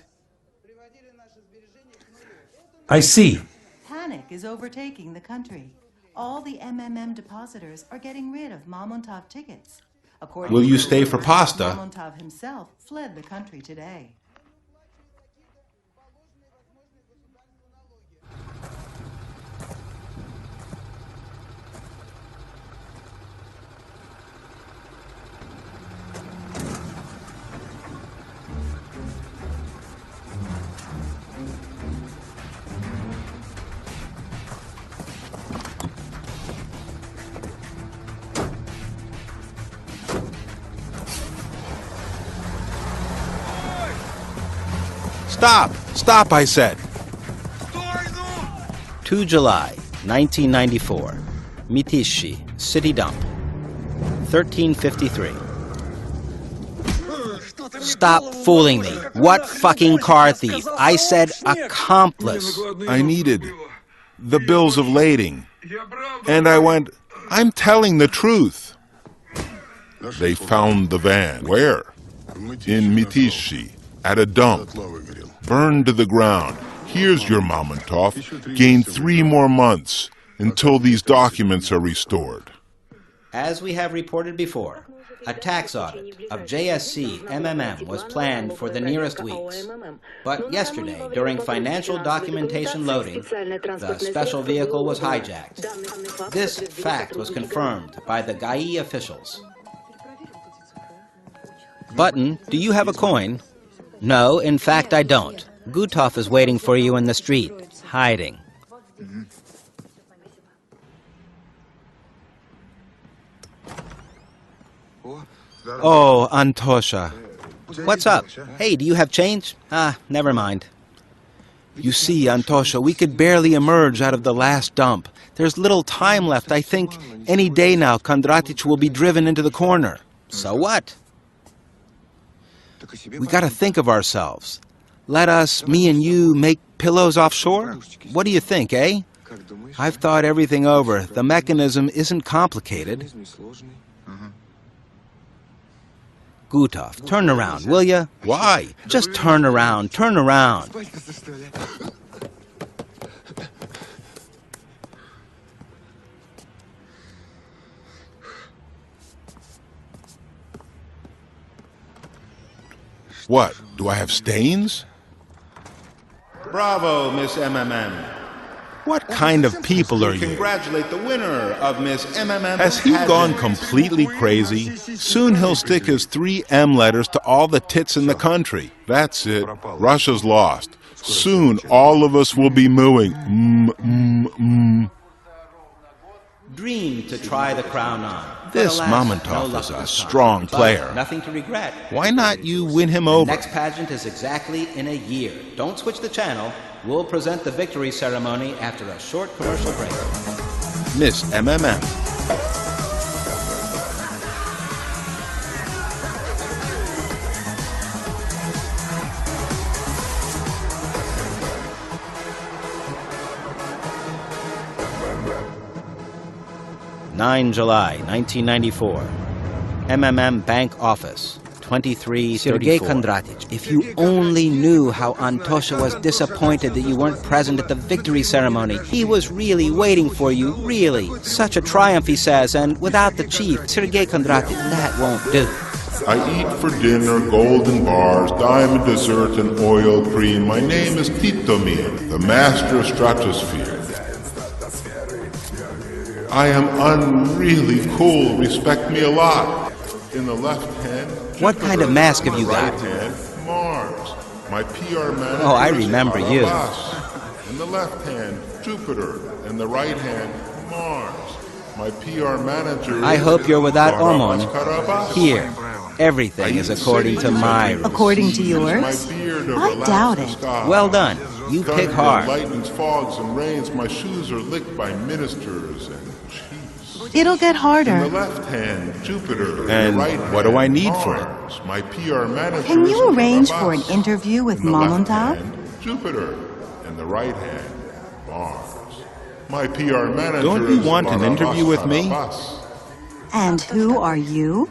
Speaker 3: I see.
Speaker 12: Panic is overtaking the country. All the MMM depositors are getting rid of Mamontov tickets.
Speaker 1: Will you stay for pasta?
Speaker 12: Mamontov himself fled the country today.
Speaker 1: Stop! Stop, I said!
Speaker 6: 2 July, 1994. Mitishi, city dump. 1353. Stop fooling me. What fucking car thief? I said accomplice.
Speaker 1: I needed the bills of lading. And I went, I'm telling the truth.
Speaker 2: They found the van. Where? In Mitishi, at a dump. Burned to the ground. Here's your Mamontov. Gain 3 more months until these documents are restored.
Speaker 6: As we have reported before, a tax audit of JSC MMM was planned for the nearest weeks. But yesterday, during financial documentation loading, the special vehicle was hijacked. This fact was confirmed by the GAI officials. Button, do you have a coin? No, in fact I don't. Gutov is waiting for you in the street, hiding. Oh, Antosha. What's up? Hey, do you have change? Ah, never mind.
Speaker 1: You see, Antosha, we could barely emerge out of the last dump. There's little time left. I think any day now Kondratic will be driven into the corner.
Speaker 6: So what?
Speaker 1: We gotta think of ourselves. Let us, me and you, make pillows offshore? What do you think, eh? I've thought everything over. The mechanism isn't complicated.
Speaker 6: Gutov, turn around, will ya?
Speaker 1: Why?
Speaker 6: Just turn around, turn around.
Speaker 2: What? Do I have stains?
Speaker 1: Bravo, Miss MMM. What kind of people are you? Congratulate the winner of Miss MMM. Has he gone completely crazy? Soon he'll stick his 3 M letters to all the tits in the country.
Speaker 2: That's it. Russia's lost. Soon all of us will be mooing.
Speaker 6: Dream to try the crown on.
Speaker 1: This Mamontov is a strong player.
Speaker 6: Nothing to regret.
Speaker 1: Why not you win him over?
Speaker 6: The next pageant is exactly in a year. Don't switch the channel. We'll present the victory ceremony after a short commercial break.
Speaker 1: Miss MMM.
Speaker 6: July 1994. MMM Bank Office. 2334. Sergei Kondratic, if you only knew how Antosha was disappointed that you weren't present at the victory ceremony. He was really waiting for you, really. Such a triumph, he says, and without the chief, Sergei Kondratic, that won't do.
Speaker 2: I eat for dinner golden bars, diamond dessert, and oil cream. My name is Titomir, the master of stratosphere. I am unreally cool. Respect me a lot. In the left hand,
Speaker 6: what kind of mask have you got?
Speaker 2: Right hand, Mars. My PR manager.
Speaker 6: Oh, I remember you.
Speaker 2: In the left hand, Jupiter. In the right hand, Mars. My PR manager.
Speaker 6: I hope you're without Omon. Here, everything is according to my rules.
Speaker 4: According to yours? I doubt it.
Speaker 6: Well done. You pick hard.
Speaker 2: Lightnings, fogs, and rains. My shoes are licked by ministers and chiefs.
Speaker 4: It'll get harder.
Speaker 2: In the left hand, Jupiter.
Speaker 1: And
Speaker 2: right
Speaker 1: what do I need for it?
Speaker 2: My PR manager.
Speaker 4: Can you arrange for an interview with Mamontov?
Speaker 2: Jupiter. In the right hand, Mars. My PR manager.
Speaker 1: Don't you want an interview with me?
Speaker 4: And who are you?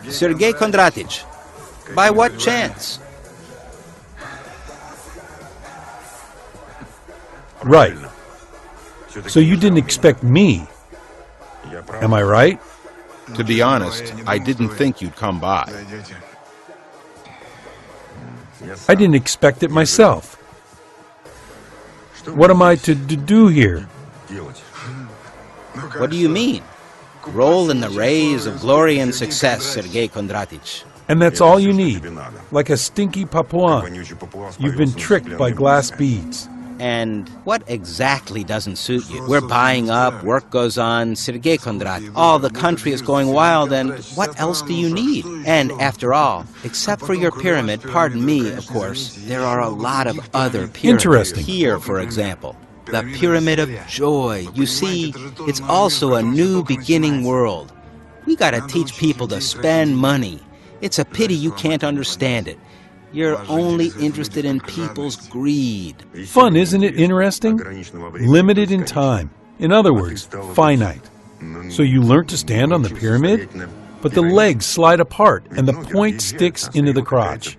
Speaker 6: Sergei Kondratic. By what chance?
Speaker 8: Right. So you didn't expect me. Am I right?
Speaker 1: To be honest, I didn't think you'd come by.
Speaker 8: I didn't expect it myself. What am I to do here?
Speaker 6: What do you mean? Roll in the rays of glory and success, Sergei Kondratic.
Speaker 8: And that's all you need, like a stinky Papuan. You've been tricked by glass beads.
Speaker 6: And what exactly doesn't suit you? We're buying up, work goes on, Sergei Kondrat, all the country is going wild, and what else do you need? And after all, except for your pyramid, pardon me, of course, there are a lot of other pyramids.
Speaker 8: Interesting.
Speaker 6: Here, for example, the Pyramid of Joy. You see, it's also a new beginning world. We gotta teach people to spend money. It's a pity you can't understand it. You're only interested in people's greed.
Speaker 8: Fun, isn't it interesting? Limited in time. In other words, finite. So you learn to stand on the pyramid, but the legs slide apart and the point sticks into the crotch.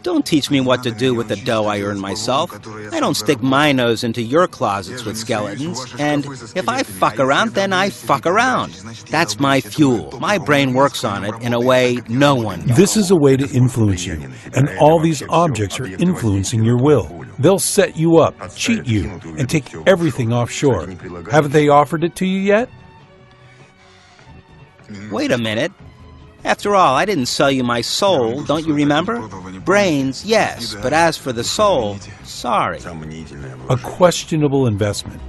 Speaker 6: Don't teach me what to do with the dough I earn myself. I don't stick my nose into your closets with skeletons. And if I fuck around, then I fuck around. That's my fuel. My brain works on it in a way no one does.
Speaker 8: This is a way to influence you, and all these objects are influencing your will. They'll set you up, cheat you, and take everything offshore. Haven't they offered it to you yet?
Speaker 6: Wait a minute. After all, I didn't sell you my soul, don't you remember? Brains, yes, but as for the soul, sorry.
Speaker 8: A questionable investment.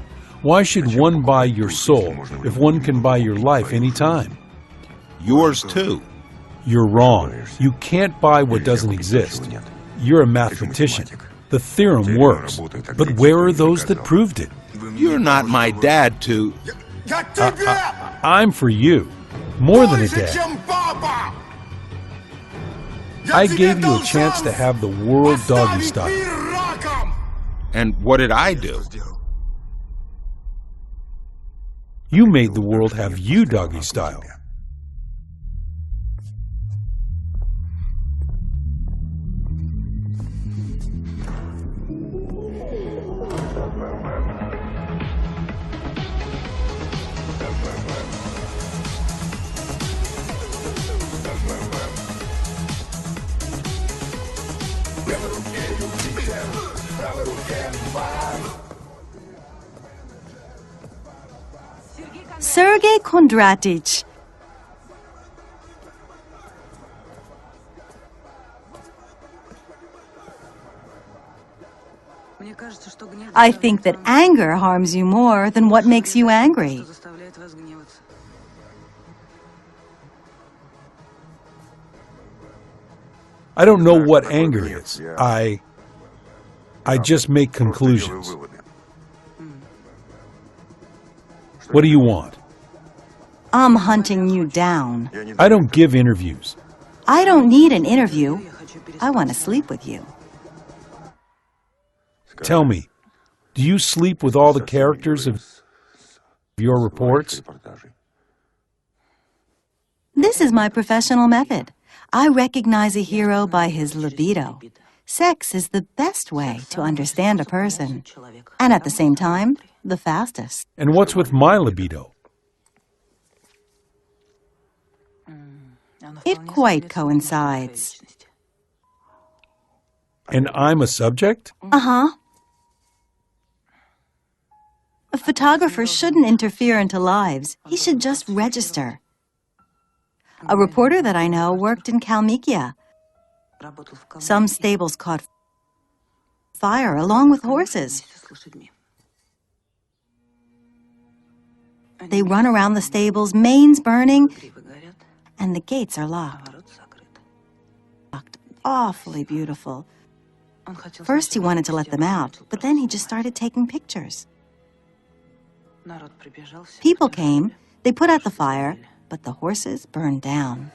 Speaker 8: Why should one buy your soul if one can buy your life anytime?
Speaker 1: Yours too.
Speaker 8: You're wrong. You can't buy what doesn't exist. You're a mathematician. The theorem works. But where are those that proved it?
Speaker 1: You're not my dad to...
Speaker 8: I'm for you. More than a dad. I gave you a chance to have the world doggy style.
Speaker 1: And what did I do?
Speaker 8: You made the world have you doggy style.
Speaker 4: Sergei Kondratich. I think that anger harms you more than what makes you angry.
Speaker 8: I don't know what anger is. I just make conclusions. What do you want?
Speaker 4: I'm hunting you down.
Speaker 8: I don't give interviews.
Speaker 4: I don't need an interview. I want to sleep with you.
Speaker 8: Tell me, do you sleep with all the characters of your reports?
Speaker 4: This is my professional method. I recognize a hero by his libido. Sex is the best way to understand a person, and at the same time, the fastest.
Speaker 8: And what's with my libido?
Speaker 4: It quite coincides.
Speaker 8: And I'm a subject?
Speaker 4: Uh-huh. A photographer shouldn't interfere into lives. He should just register. A reporter that I know worked in Kalmykia. Some stables caught fire along with horses. They run around the stables, manes burning, and the gates are locked. Awfully beautiful. First he wanted to let them out, but then he just started taking pictures. People came, they put out the fire, but the horses burned down.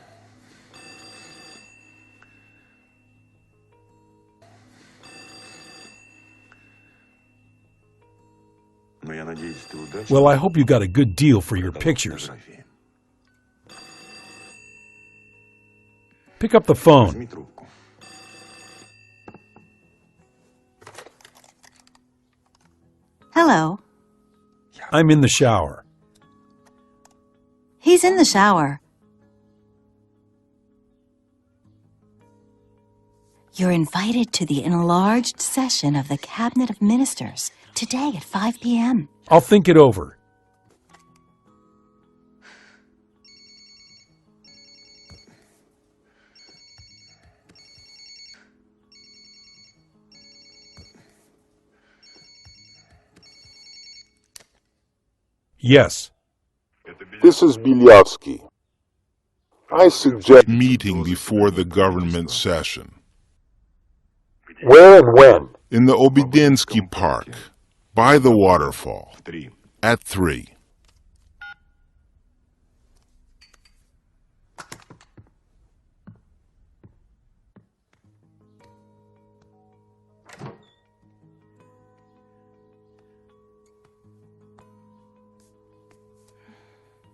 Speaker 8: Well, I hope you got a good deal for your pictures. Pick up the phone.
Speaker 4: Hello.
Speaker 8: I'm in the shower.
Speaker 4: He's in the shower. You're invited to the enlarged session of the Cabinet of Ministers today at 5 p.m.
Speaker 8: I'll think it over.
Speaker 3: Yes.
Speaker 7: This is Bilyavsky. I suggest
Speaker 2: meeting before the government session.
Speaker 7: Where and when?
Speaker 2: In the Obediensky Park, by the waterfall, at 3.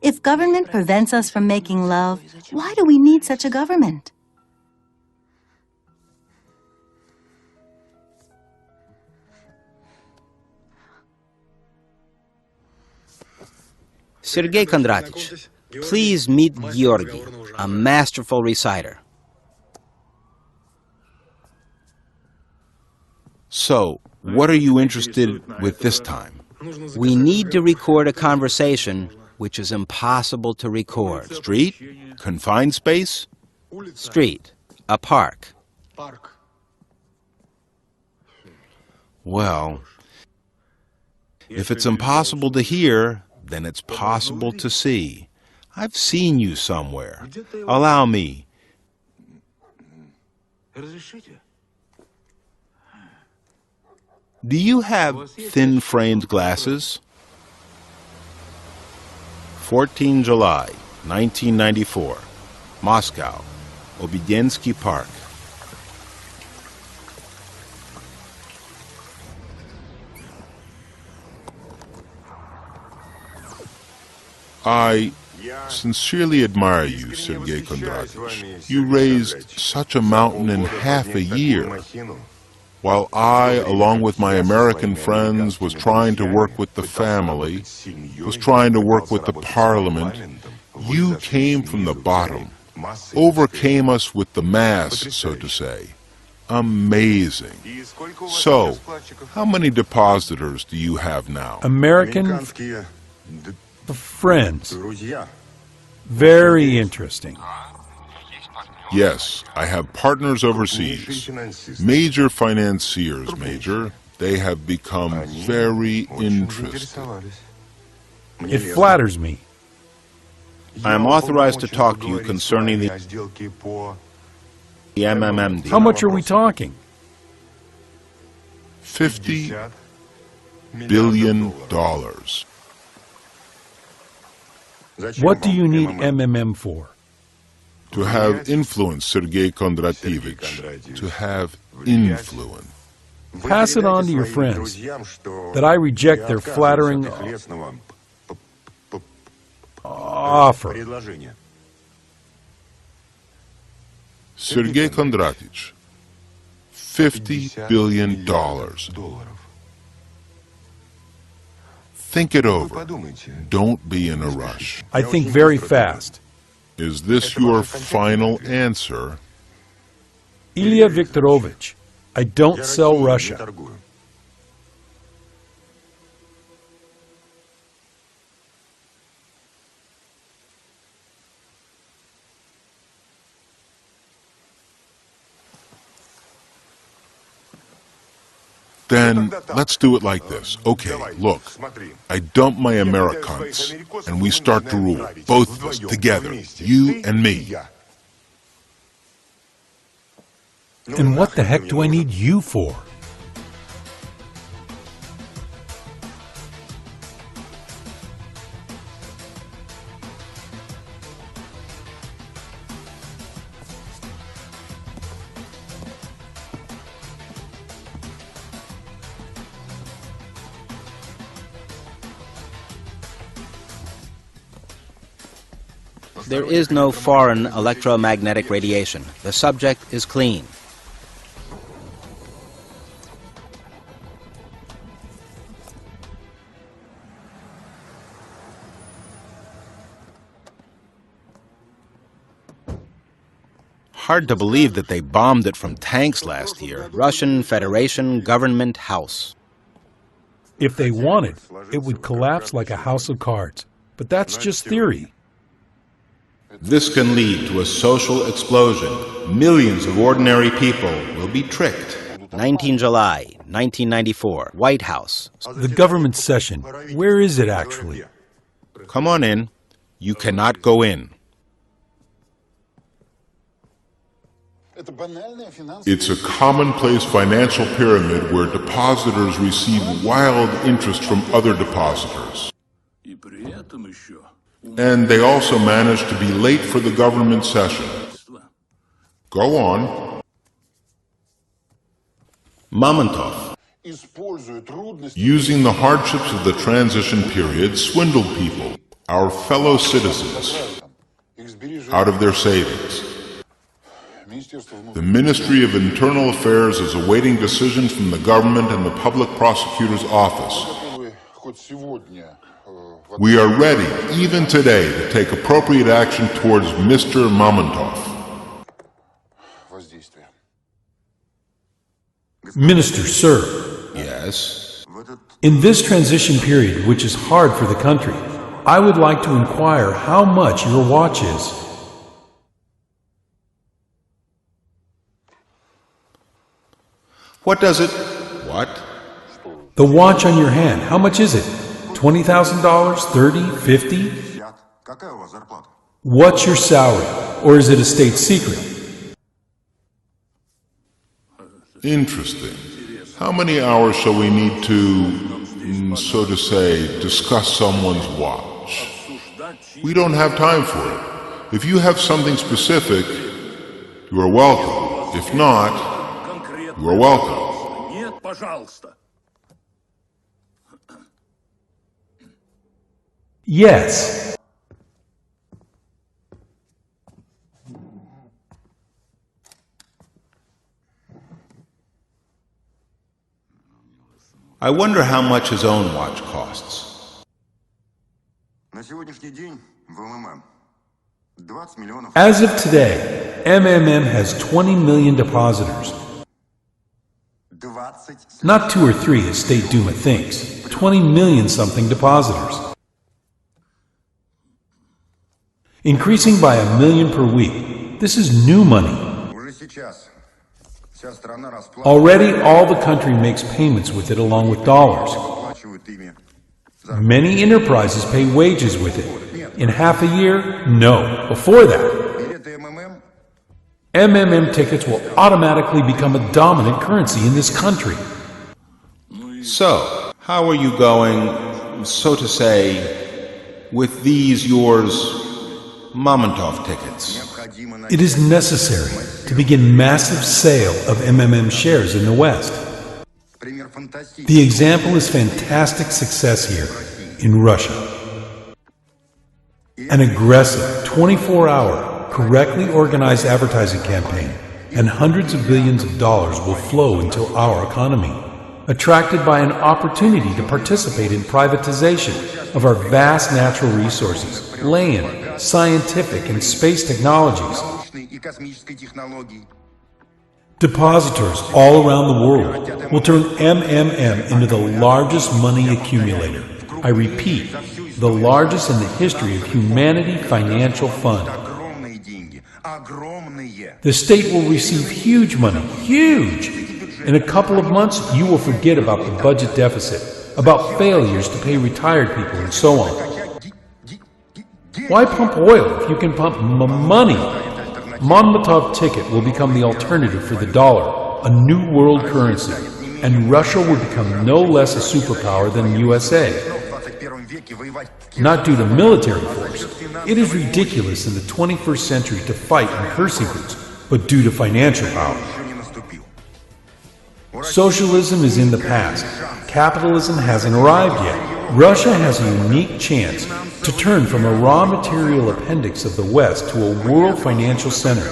Speaker 4: If government prevents us from making love, why do we need such a government?
Speaker 6: Sergei Kondratych, please meet Georgy, a masterful reciter.
Speaker 1: So, what are you interested with this time?
Speaker 6: We need to record a conversation which is impossible to record.
Speaker 1: Street? Confined space?
Speaker 6: Street. A park.
Speaker 1: Well, if it's impossible to hear, then it's possible to see. I've seen you somewhere. Allow me. Do you have thin-framed glasses? 14 July, 1994, Moscow, Obediensky Park.
Speaker 2: I sincerely admire you, Sergei Kondratych. You raised such a mountain in half a year. While I, along with my American friends, was trying to work with the family, was trying to work with the parliament, you came from the bottom, overcame us with the mass, so to say. Amazing. So, how many depositors do you have now?
Speaker 3: American friends. Very interesting.
Speaker 2: Yes, I have partners overseas, major financiers, Major. They have become very interested.
Speaker 3: It flatters me.
Speaker 1: I am authorized to talk to you concerning the MMM deal.
Speaker 3: How much are we talking?
Speaker 2: $50 billion.
Speaker 3: What do you need MMM for?
Speaker 2: To have influence, Sergei Kondratyevich. To have influence.
Speaker 3: Pass it on to your friends that I reject their flattering offer.
Speaker 2: Sergei Kondratych, $50 billion. Think it over. Don't be in a rush.
Speaker 3: I think very fast.
Speaker 2: Is this your final answer?
Speaker 3: Ilya Viktorovich, I don't sell Russia.
Speaker 2: Then let's do it like this. Okay, look, I dump my Americans, and we start to rule, both of us, together, you and me.
Speaker 3: And what the heck do I need you for?
Speaker 6: There is no foreign electromagnetic radiation. The subject is clean.
Speaker 1: Hard to believe that they bombed it from tanks last year.
Speaker 6: Russian Federation Government House.
Speaker 3: If they wanted, it would collapse like a house of cards. But that's just theory.
Speaker 1: This can lead to a social explosion. Millions of ordinary people will be tricked.
Speaker 6: 19 July, 1994, White House.
Speaker 3: The government session, where is it actually?
Speaker 1: Come on in. You cannot go in.
Speaker 2: It's a commonplace financial pyramid where depositors receive wild interest from other depositors. And they also manage to be late for the government session. Go on.
Speaker 1: Mamontov.
Speaker 2: Using the hardships of the transition period, swindled people, our fellow citizens, out of their savings. The Ministry of Internal Affairs is awaiting decisions from the government and the public prosecutor's office. We are ready, even today, to take appropriate action towards Mr. Mamontov.
Speaker 3: Minister, sir.
Speaker 1: Yes?
Speaker 3: In this transition period, which is hard for the country, I would like to inquire how much your watch is.
Speaker 1: What does it? What?
Speaker 3: The watch on your hand, how much is it? $20,000? $30,000? $50,000? What's your salary? Or is it a state secret?
Speaker 2: Interesting. How many hours shall we need to, so to say, discuss someone's watch? We don't have time for it. If you have something specific, you are welcome. If not, you are welcome.
Speaker 3: Yes.
Speaker 1: I wonder how much his own watch costs.
Speaker 3: As of today, MMM has 20 million depositors. Not 2 or 3 as State Duma thinks. 20 million something depositors. Increasing by 1 million per week. This is new money. Already all the country makes payments with it along with dollars. Many enterprises pay wages with it. In half a year? No. Before that. MMM tickets will automatically become a dominant currency in this country.
Speaker 1: So, how are you going, so to say, with these yours Mamontov tickets?
Speaker 3: It is necessary to begin massive sale of MMM shares in the West. The example is fantastic success here in Russia. An aggressive 24-hour, correctly organized advertising campaign and hundreds of billions of dollars will flow into our economy, attracted by an opportunity to participate in privatization of our vast natural resources, land, scientific and space technologies. Depositors all around the world will turn MMM into the largest money accumulator. I repeat, the largest in the history of humanity financial fund. The state will receive huge money, huge! In a couple of months, you will forget about the budget deficit, about failures to pay retired people and so on. Why pump oil if you can pump money? Mamontov ticket will become the alternative for the dollar, a new world currency, and Russia will become no less a superpower than the USA. Not due to military force. It is ridiculous in the 21st century to fight in cursing boots, but due to financial power. Socialism is in the past. Capitalism hasn't arrived yet. Russia has a unique chance to turn from a raw material appendix of the West to a world financial center.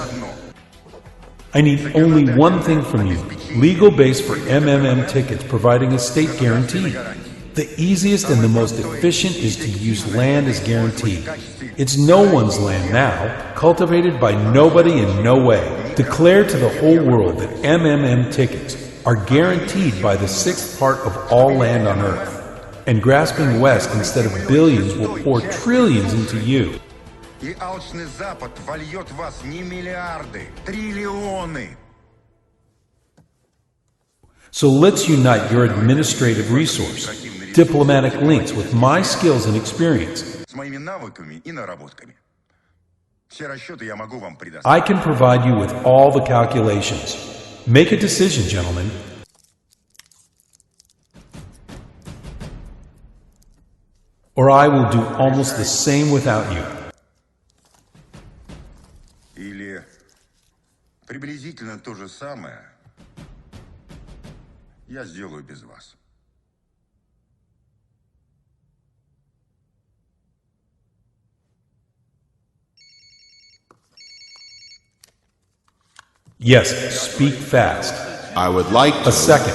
Speaker 3: I need only one thing from you, legal base for MMM tickets providing a state guarantee. The easiest and the most efficient is to use land as guarantee. It's no one's land now, cultivated by nobody in no way. Declare to the whole world that MMM tickets are guaranteed by the 6th part of all land on earth. And grasping West instead of billions will pour trillions into you. So let's unite your administrative resource, diplomatic links with my skills and experience. I can provide you with all the calculations. Make a decision, gentlemen. Or I will do almost the same without you.
Speaker 13: Или приблизительно то же самое я сделаю без вас.
Speaker 3: Yes, speak fast.
Speaker 1: I would like to...
Speaker 3: A second.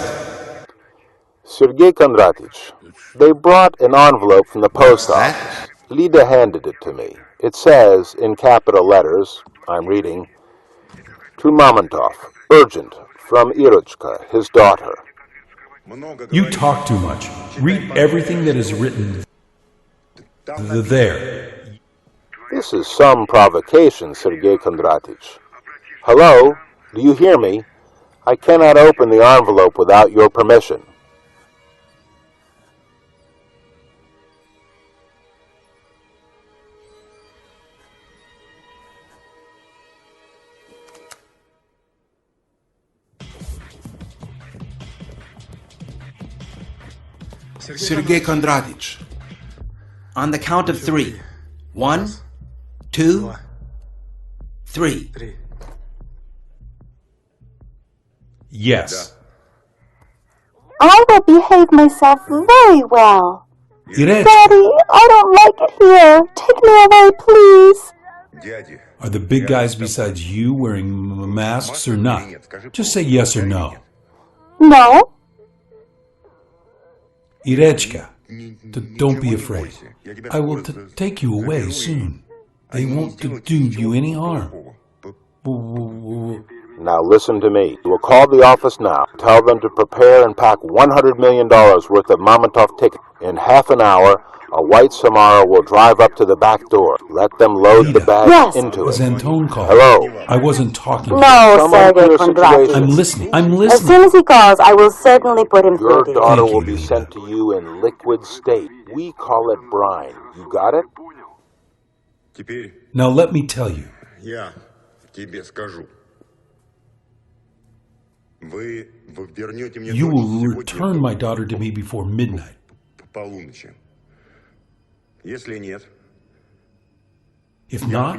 Speaker 10: Sergei Kondratich, they brought an envelope from the post office. Lida handed it to me. It says, in capital letters, I'm reading, to Mamontov, urgent, from Irochka, his daughter.
Speaker 3: You talk too much. Read everything that is written there.
Speaker 10: This is some provocation, Sergei Kondratich. Hello? Do you hear me? I cannot open the envelope without your permission.
Speaker 1: Sergei Kondratich.
Speaker 6: On the count of 3. 1, 2, 3.
Speaker 3: Yes.
Speaker 9: I will behave myself very well.
Speaker 3: Irech,
Speaker 9: Daddy, I don't like it here. Take me away, please.
Speaker 3: are the big guys besides you wearing masks or not? Just say yes or no.
Speaker 9: No.
Speaker 3: Irechka, don't be afraid. I will take you away soon. They won't do you any harm.
Speaker 10: Now listen to me. You will call the office now. Tell them to prepare and pack $100 million worth of Mamontov tickets. In half an hour, a white Samara will drive up to the back door. Let them load the bag into it.
Speaker 3: Antone called.
Speaker 10: Hello.
Speaker 3: I wasn't talking.
Speaker 9: No, Sergei Kondratich.
Speaker 3: I'm listening. I'm listening.
Speaker 9: As soon as he calls, I will certainly put him
Speaker 10: Your
Speaker 9: through.
Speaker 10: daughter will be sent to you in liquid state. We call it brine. You got it?
Speaker 3: Now let me tell you.
Speaker 13: Я тебе скажу.
Speaker 3: You will return my daughter to me before midnight. If not,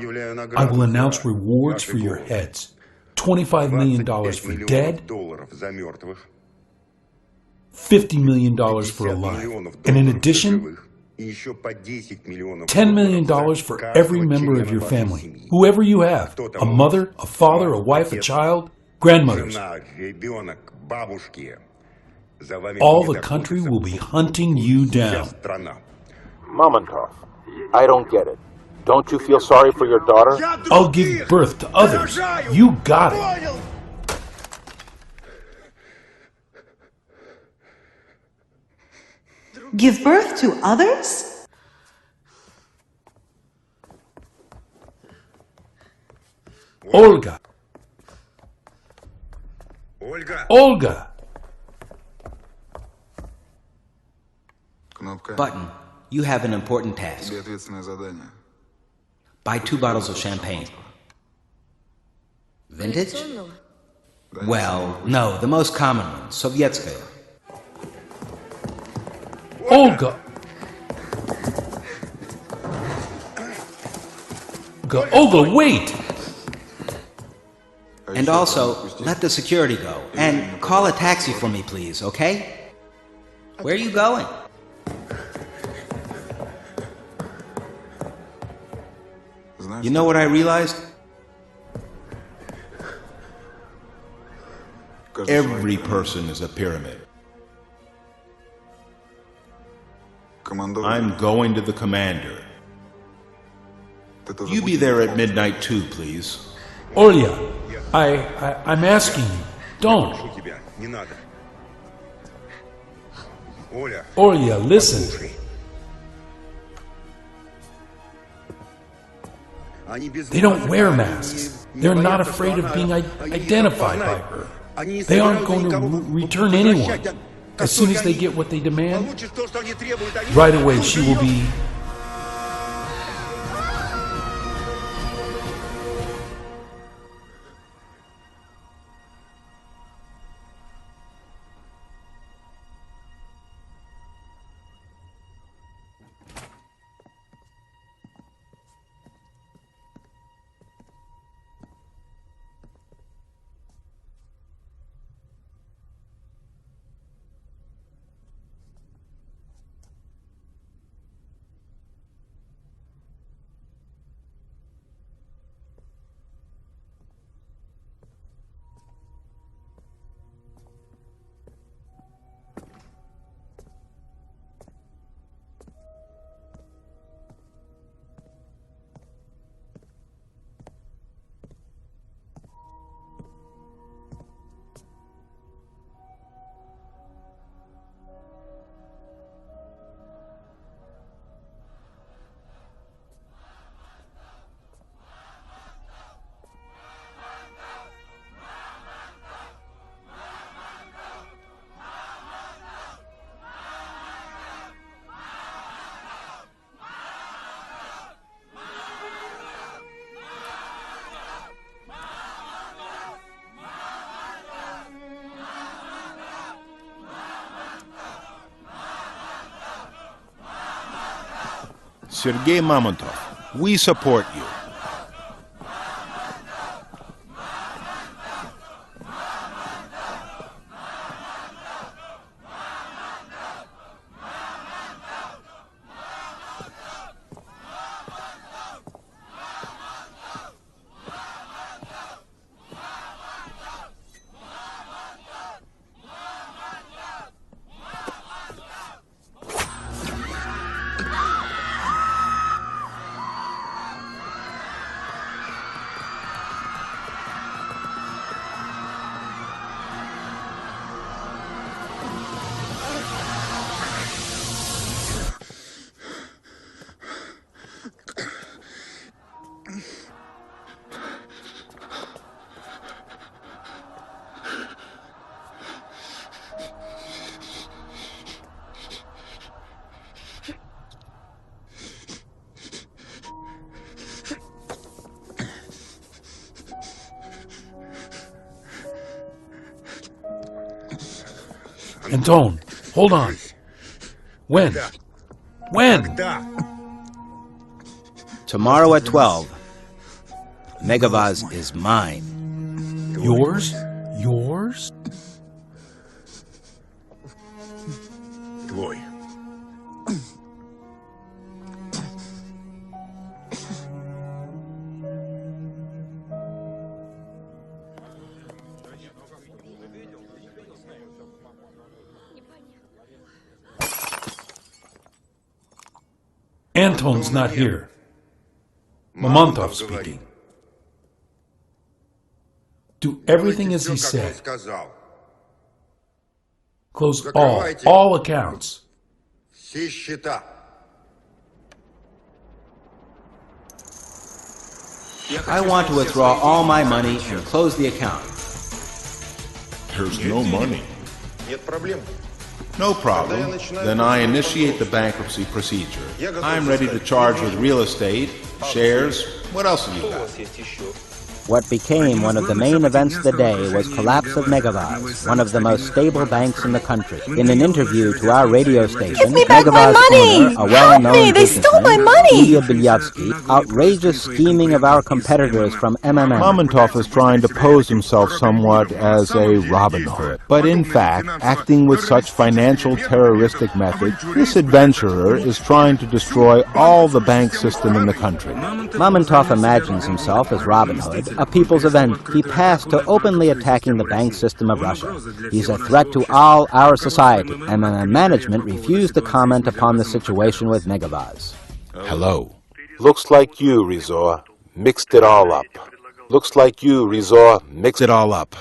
Speaker 3: I will announce rewards for your heads. $25 million for dead, $50 million for alive. And in addition, $10 million for every member of your family. Whoever you have, a mother, a father, a wife, a child, grandmothers. All the country will be hunting you down.
Speaker 10: Mamontov, I don't get it. Don't you feel sorry for your daughter?
Speaker 3: I'll give birth to others. You got it.
Speaker 12: Give birth to others?
Speaker 3: Olga. Olga.
Speaker 6: Button, you have an important task. Buy 2 bottles of champagne. Vintage? Well, no, the most common one, Sovietskaya.
Speaker 3: Olga. Olga, wait!
Speaker 6: And also, let the security go. And call a taxi for me, please, okay? Where are you going? You know what I realized?
Speaker 1: Every person is a pyramid. I'm going to the commander. You be there at midnight too, please.
Speaker 3: Olya, I'm asking you, don't. Olya, listen. They don't wear masks. They're not afraid of being identified by her. They aren't going to return anyone. As soon as they get what they demand, right away she will be
Speaker 1: Sergei Mamontov, we support you.
Speaker 8: Anton, hold on. When? When?
Speaker 6: Tomorrow at 12. Megavaz is mine.
Speaker 8: Yours? Yours?
Speaker 13: Твой.
Speaker 8: Anton's not here. Mamontov speaking. Do everything as he said. Close all accounts.
Speaker 13: Все счета.
Speaker 6: I want to withdraw all my money and close the account.
Speaker 2: There's no money.
Speaker 13: Нет проблем.
Speaker 1: No problem. Then I initiate the bankruptcy procedure. I'm ready to charge with real estate, shares. What else have you got?
Speaker 6: What became one of the main events of the day was collapse of Megavaz, one of the most stable banks in the country. In an interview to our radio station, Megavaz owner, a well-known businessman, Ilya Bilyavsky, outrageous scheming of our competitors from MMM.
Speaker 1: Mamontov is trying to pose himself somewhat as a Robin Hood, but in fact, acting with such financial terroristic methods, this adventurer is trying to destroy all the bank system in the country.
Speaker 6: Mamontov imagines himself as Robin Hood, a people's event. He passed to openly attacking the bank system of Russia. He's a threat to all our society, and the management refused to comment upon the situation with Megavaz.
Speaker 1: Hello.
Speaker 10: Looks like you, Rizor, mixed it all up. Looks like you, Rizor, mixed it all up.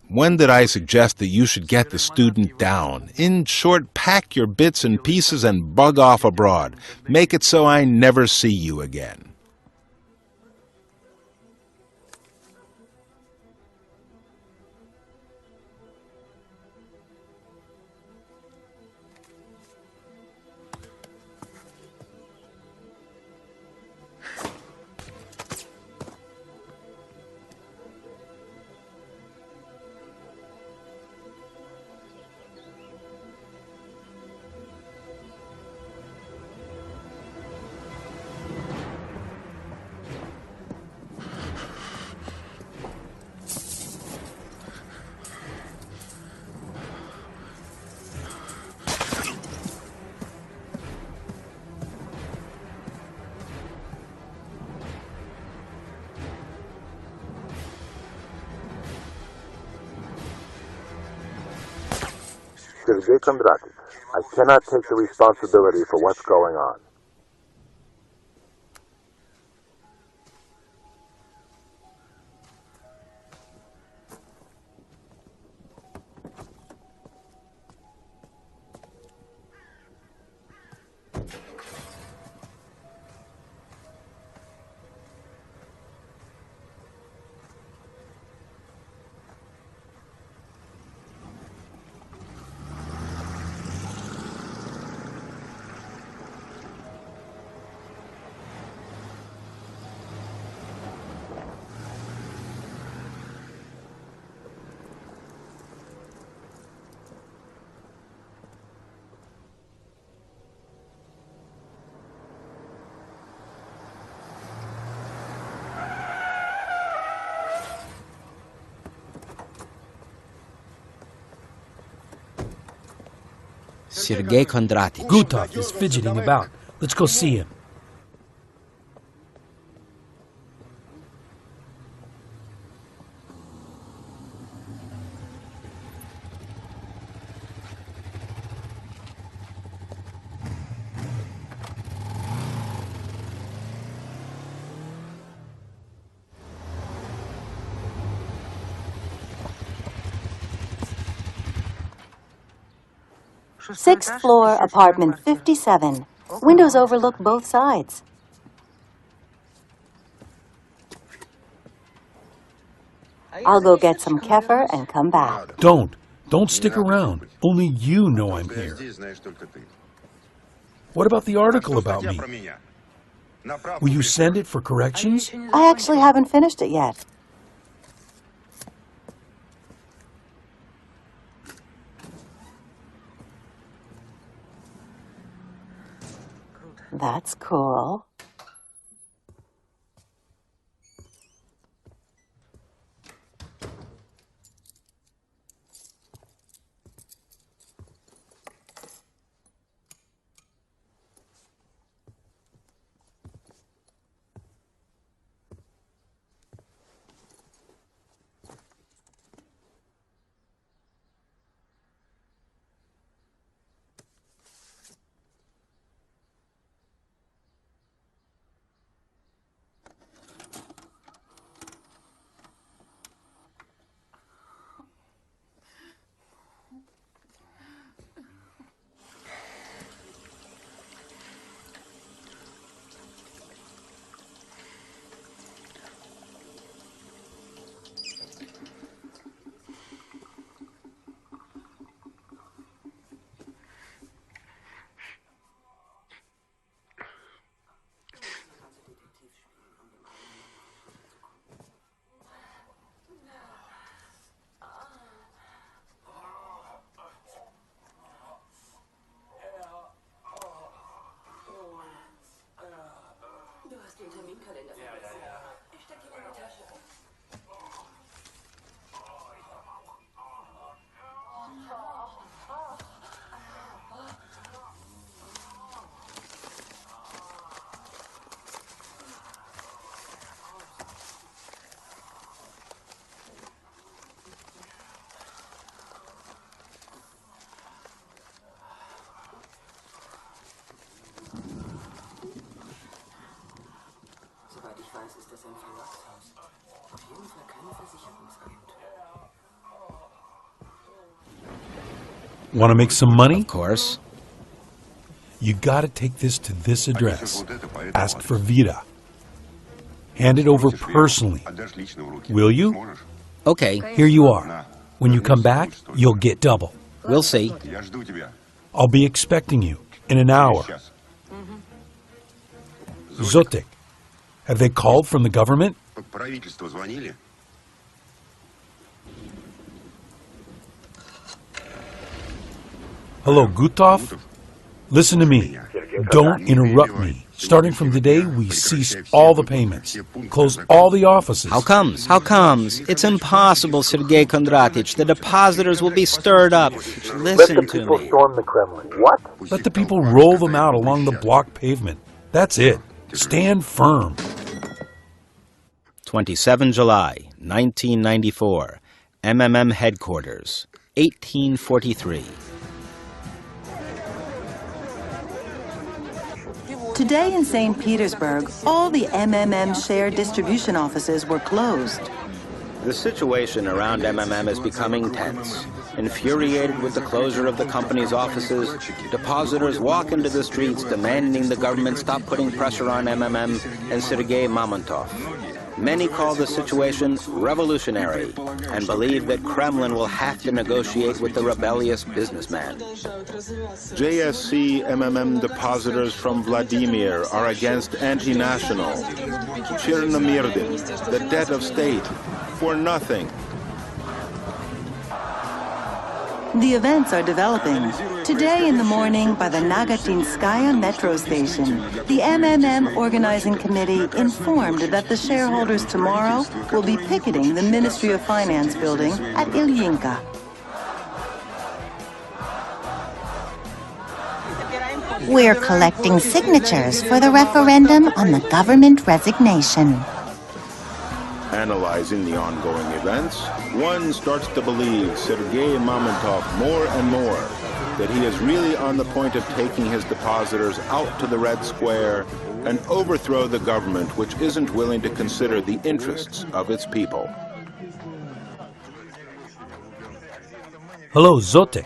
Speaker 1: When did I suggest that you should get the student down? In short, pack your bits and pieces and bug off abroad. Make it so I never see you again.
Speaker 10: Sergei Kondrativ, I cannot take the responsibility for what's going on.
Speaker 6: Sergei Kondratych.
Speaker 8: Gutov is fidgeting about. Let's go see him.
Speaker 4: Sixth floor, apartment 57. Windows overlook both sides. I'll go get some kefir and come back.
Speaker 8: Don't stick around. Only you know I'm here. What about the article about me? Will you send it for corrections?
Speaker 4: I actually haven't finished it yet. That's cool.
Speaker 8: Want to make some money?
Speaker 6: Of course.
Speaker 8: You gotta take this to this address. Ask for Vida. Hand it over personally. Will you?
Speaker 6: Okay.
Speaker 8: Here you are. When you come back, you'll get double.
Speaker 6: We'll see.
Speaker 8: I'll be expecting you in an hour. Zotik, have they called from the government? Hello, Gutov? Listen to me. Don't interrupt me. Starting from today, we cease all the payments. Close all the offices.
Speaker 6: How comes? How comes? It's impossible, Sergei Kondratych. The depositors will be stirred up. Listen to me.
Speaker 7: Let the people storm the Kremlin. What?
Speaker 8: Let the people roll them out along the block pavement. That's it. Stand firm.
Speaker 6: 27 July, 1994. MMM headquarters. 1843.
Speaker 12: Today in St. Petersburg, all the MMM share distribution offices were closed.
Speaker 6: The situation around MMM is becoming tense. Infuriated with the closure of the company's offices, depositors walk into the streets demanding the government stop putting pressure on MMM and Sergei Mamontov. Many call the situation revolutionary and believe that Kremlin will have to negotiate with the rebellious businessman.
Speaker 1: JSC MMM depositors from Vladimir are against anti-national. Chernomyrdin, the debt of state, for nothing.
Speaker 12: The events are developing. Today in the morning by the Nagatinskaya metro station, the MMM organizing committee informed that the shareholders tomorrow will be picketing the Ministry of Finance building at Ilyinka.
Speaker 14: We're collecting signatures for the referendum on the government resignation.
Speaker 1: Analyzing the ongoing events, one starts to believe Sergei Mamontov more and more, that he is really on the point of taking his depositors out to the Red Square and overthrow the government which isn't willing to consider the interests of its people.
Speaker 8: Hello, Zotik.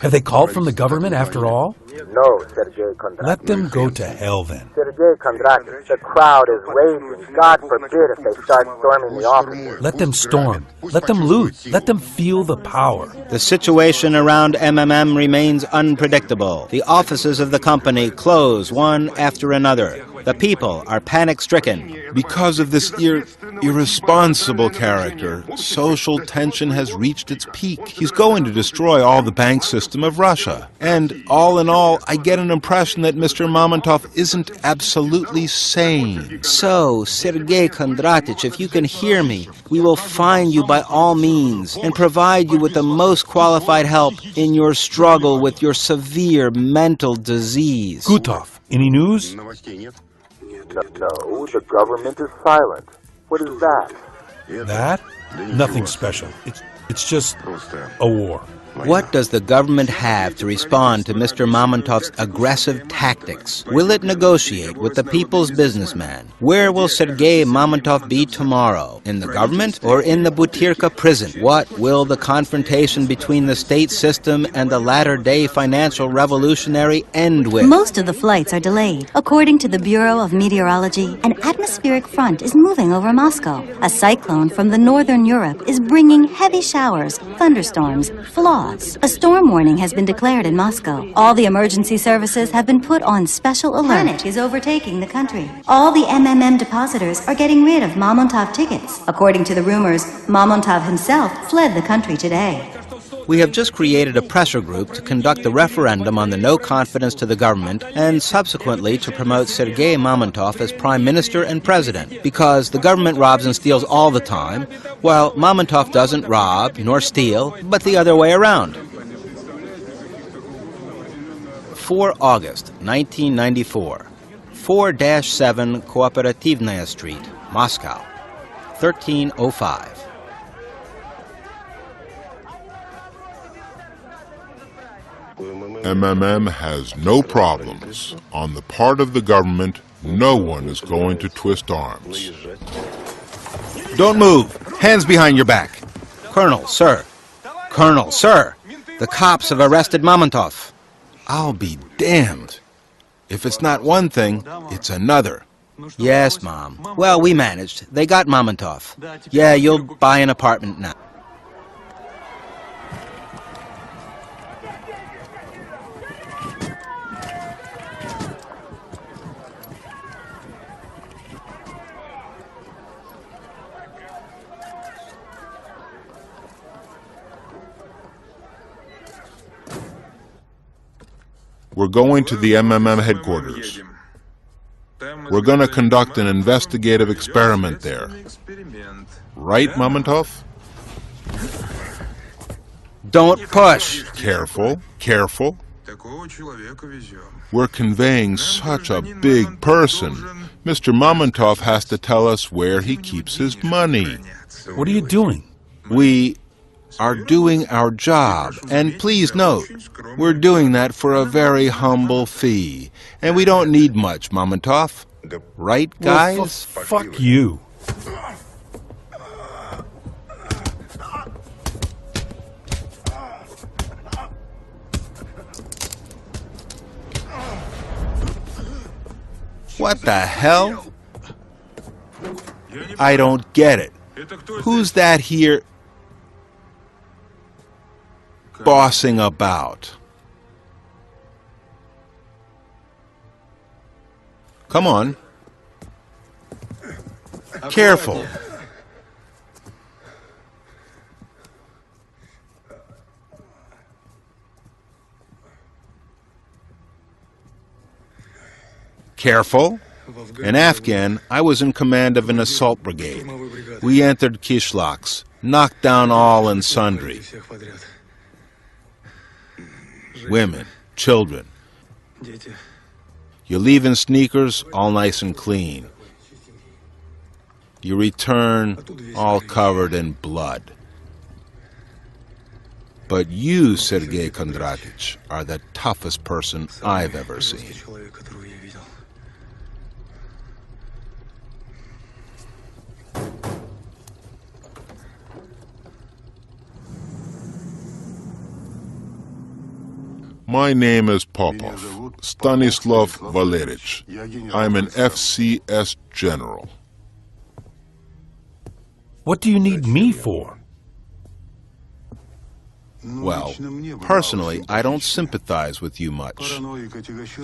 Speaker 8: Have they called from the government after all?
Speaker 10: No, Sergei Kondraty.
Speaker 8: Let them go to hell then.
Speaker 10: Sergei Kondraty, the crowd is raging. God forbid if they start storming the offices.
Speaker 8: Let them storm. Let them loot. Let them feel the power.
Speaker 6: The situation around MMM remains unpredictable. The offices of the company close one after another. The people are panic-stricken.
Speaker 1: Because of this irresponsible character, social tension has reached its peak. He's going to destroy all the bank system of Russia. And all in all, I get an impression that Mr. Mamontov isn't absolutely sane.
Speaker 6: So, Sergei Kondraty, if you can hear me, we will find you by all means and provide you with the most qualified help in your struggle with your severe mental disease.
Speaker 8: Gutov, any news?
Speaker 10: No, the government is silent. What is that?
Speaker 8: That? Nothing special. It's just a war.
Speaker 6: What does the government have to respond to Mr. Mamontov's aggressive tactics? Will it negotiate with the people's businessman? Where will Sergei Mamontov be tomorrow? In the government or in the Butyrka prison? What will the confrontation between the state system and the latter-day financial revolutionary end with?
Speaker 4: Most of the flights are delayed. According to the Bureau of Meteorology, an atmospheric front is moving over Moscow. A cyclone from the northern Europe is bringing heavy showers, thunderstorms, flaws. A storm warning has been declared in Moscow. All the emergency services have been put on special alert. Panic is overtaking the country. All the MMM depositors are getting rid of Mamontov tickets. According to the rumors, Mamontov himself fled the country today.
Speaker 6: We have just created a pressure group to conduct the referendum on the no confidence to the government and subsequently to promote Sergei Mamontov as Prime Minister and President, because the government robs and steals all the time, while Mamontov doesn't rob nor steal, but the other way around. 4 August 1994, 4-7 Kooperativnaya Street, Moscow, 1305.
Speaker 2: MMM has no problems. On the part of the government, no one is going to twist arms.
Speaker 1: Don't move! Hands behind your back!
Speaker 6: Colonel, sir! Colonel, sir! The cops have arrested Mamontov.
Speaker 1: I'll be damned. If it's not one thing, it's another.
Speaker 6: Yes, Mom. Well, we managed. They got Mamontov. Yeah, you'll buy an apartment now.
Speaker 2: We're going to the MMM headquarters. We're going to conduct an investigative experiment there. Right, Mamontov?
Speaker 6: Don't push.
Speaker 2: Careful, careful. We're conveying such a big person. Mr. Mamontov has to tell us where he keeps his money.
Speaker 8: What are you doing?
Speaker 1: We are doing our job. And please note, we're doing that for a very humble fee. And we don't need much, Mamontov. Right, guys?
Speaker 8: Well, fuck you.
Speaker 1: What the hell? I don't get it. Who's that here bossing about? Come on. Careful. Careful. In Afghan, I was in command of an assault brigade. We entered Kishlaks, knocked down all and sundry. Women, children. You leave in sneakers, all nice and clean. You return, all covered in blood. But you, Sergei Kondratich, are the toughest person I've ever seen.
Speaker 2: My name is Popov, Stanislav Valerich. I'm an FCS general.
Speaker 8: What do you need me for?
Speaker 1: Well, personally, I don't sympathize with you much.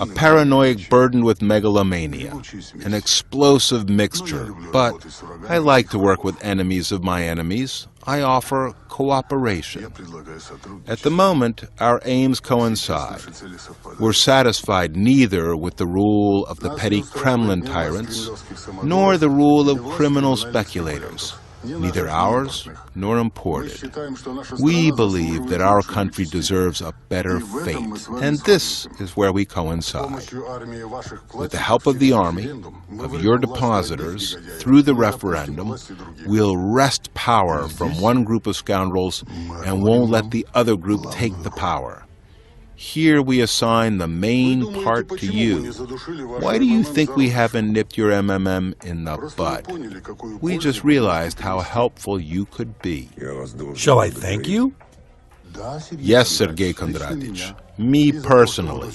Speaker 1: A paranoiac burdened with megalomania, an explosive mixture, but I like to work with enemies of my enemies. I offer cooperation. At the moment, our aims coincide. We're satisfied neither with the rule of the petty Kremlin tyrants, nor the rule of criminal speculators. Neither ours nor imported. We believe that our country deserves a better fate, and this is where we coincide. With the help of the army, of your depositors, through the referendum, we'll wrest power from one group of scoundrels and won't let the other group take the power. Here we assign the main part to you. Why do you think we haven't nipped your MMM in the bud? We just realized how helpful you could be.
Speaker 8: Shall I thank you?
Speaker 1: Yes, Sergei Kondratich. Me personally.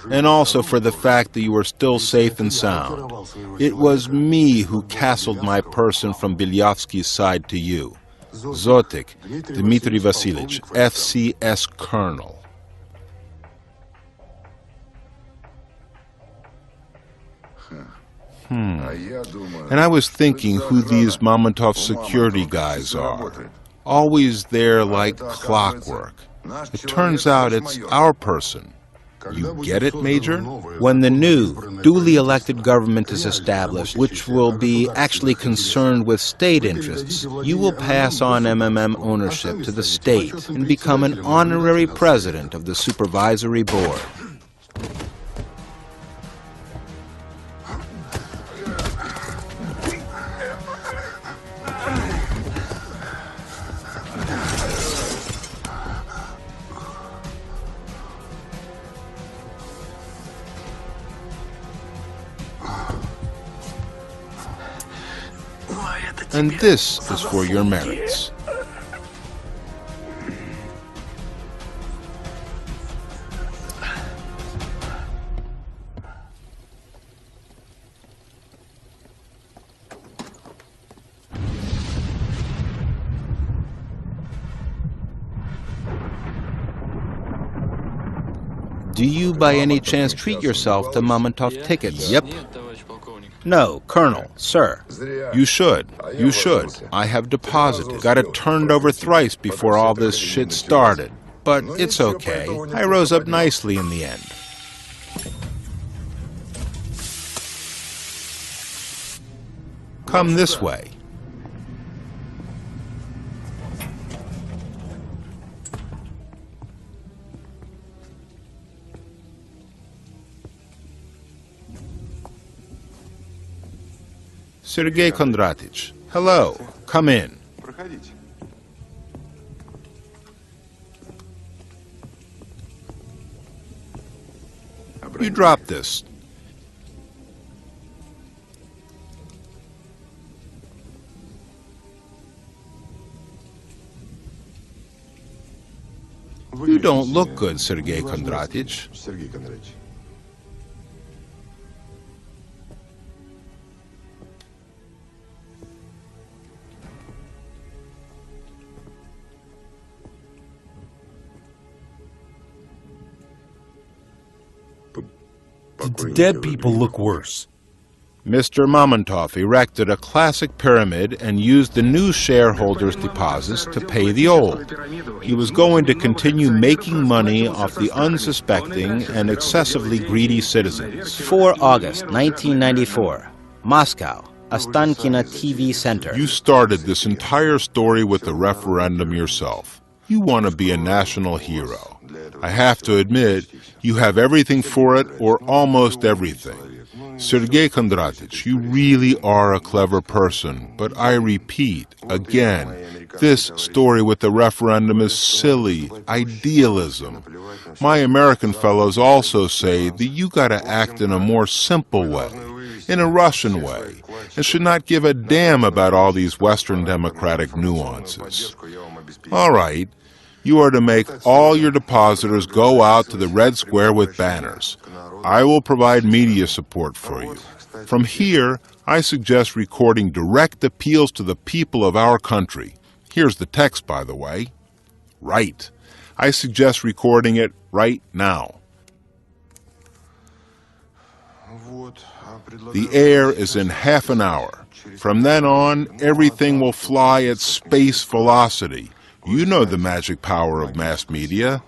Speaker 1: And also for the fact that you are still safe and sound. It was me who castled my person from Belyavsky's side to you. Zotik, Dmitry Vasilyevich, FCS Colonel. And I was thinking who these Mamontov security guys are. Always there like clockwork. It turns out it's our person. You get it, Major?
Speaker 6: When the new, duly elected government is established, which will be actually concerned with state interests, you will pass on MMM ownership to the state and become an honorary president of the supervisory board.
Speaker 1: And this is for your merits. Do you by any chance treat yourself to Mamontov tickets?
Speaker 6: Yep. No, Colonel, sir.
Speaker 1: You should. You should. I have deposited. Got it turned over thrice before all this shit started. But it's okay. I rose up nicely in the end. Come this way. Sergei Kondratich, hello. Come in. You drop this. You don't look good, Sergei Kondratich.
Speaker 8: The dead people look worse.
Speaker 1: Mr. Mamontov erected a classic pyramid and used the new shareholders' deposits to pay the old. He was going to continue making money off the unsuspecting and excessively greedy citizens.
Speaker 6: 4 August 1994, Moscow, Ostankino TV Center.
Speaker 2: You started this entire story with the referendum yourself. You want to be a national hero. I have to admit, You have everything for it, or almost everything. Sergei Kondratych, you really are a clever person, but I repeat, again, this story with the referendum is silly, idealism. My American fellows also say that you gotta act in a more simple way, in a Russian way, and should not give a damn about all these Western democratic nuances. All right, you are to make all your depositors go out to the Red Square with banners. I will provide media support for you. From here, I suggest recording direct appeals to the people of our country. Here's the text, by the way. Right. I suggest recording it right now. The air is in half an hour. From then on, everything will fly at space velocity. You know the magic power of mass media.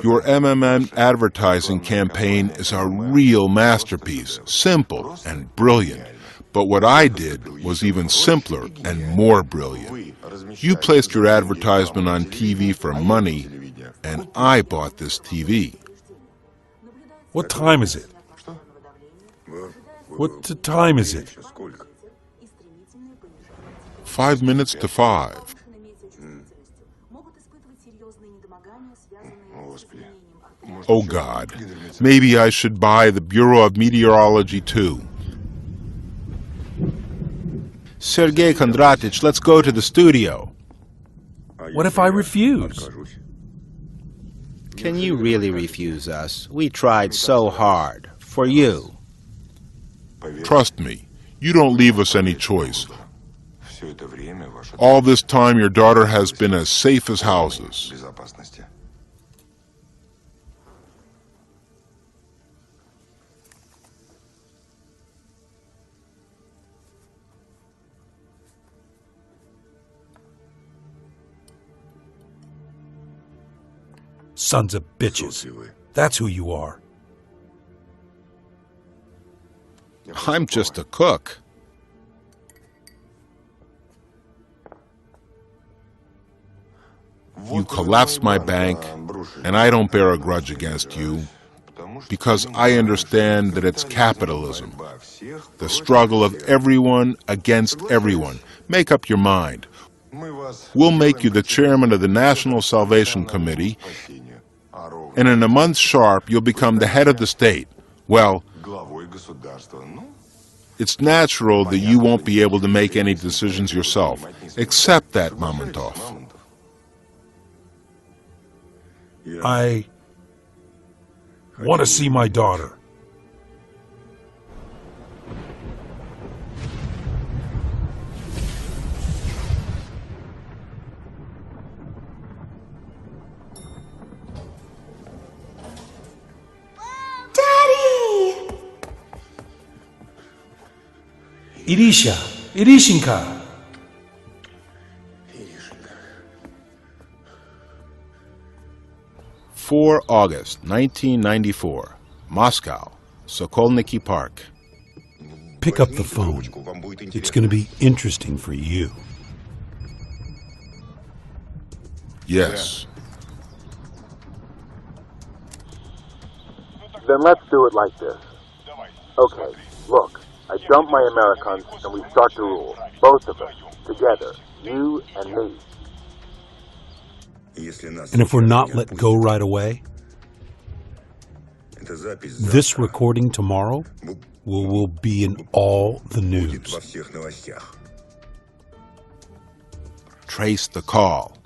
Speaker 2: Your MMM advertising campaign is a real masterpiece, simple and brilliant. But what I did was even simpler and more brilliant. You placed your advertisement on TV for money, and I bought this TV.
Speaker 3: What time is it? What time is it?
Speaker 2: 5 minutes to 5. Oh God, maybe I should buy the Bureau of Meteorology too.
Speaker 1: Sergei Kondratych, let's go to the studio.
Speaker 8: What if I refuse?
Speaker 6: Can you really refuse us? We tried so hard. For you.
Speaker 2: Trust me, you don't leave us any choice. All this time your daughter has been as safe as houses.
Speaker 3: Sons of bitches. That's who you are.
Speaker 1: I'm just a cook.
Speaker 2: You collapsed my bank, and I don't bear a grudge against you, because I understand that it's capitalism, the struggle of everyone against everyone. Make up your mind. We'll make you the chairman of the National Salvation Committee, and in a month sharp, you'll become the head of the state. Well, it's natural that you won't be able to make any decisions yourself. Accept that, Mamontov.
Speaker 3: I want to see my daughter. Irisha, Irishinka.
Speaker 1: August 1994, Moscow, Sokolniki Park.
Speaker 3: Pick up the phone. It's going to be interesting for you.
Speaker 2: Yes.
Speaker 10: Then let's do it like this. Okay, look, I dump my Americans and we start to rule. Both of us, together, you and me.
Speaker 3: And if we're not let go right away, this recording tomorrow will be in all the news.
Speaker 1: Trace the call.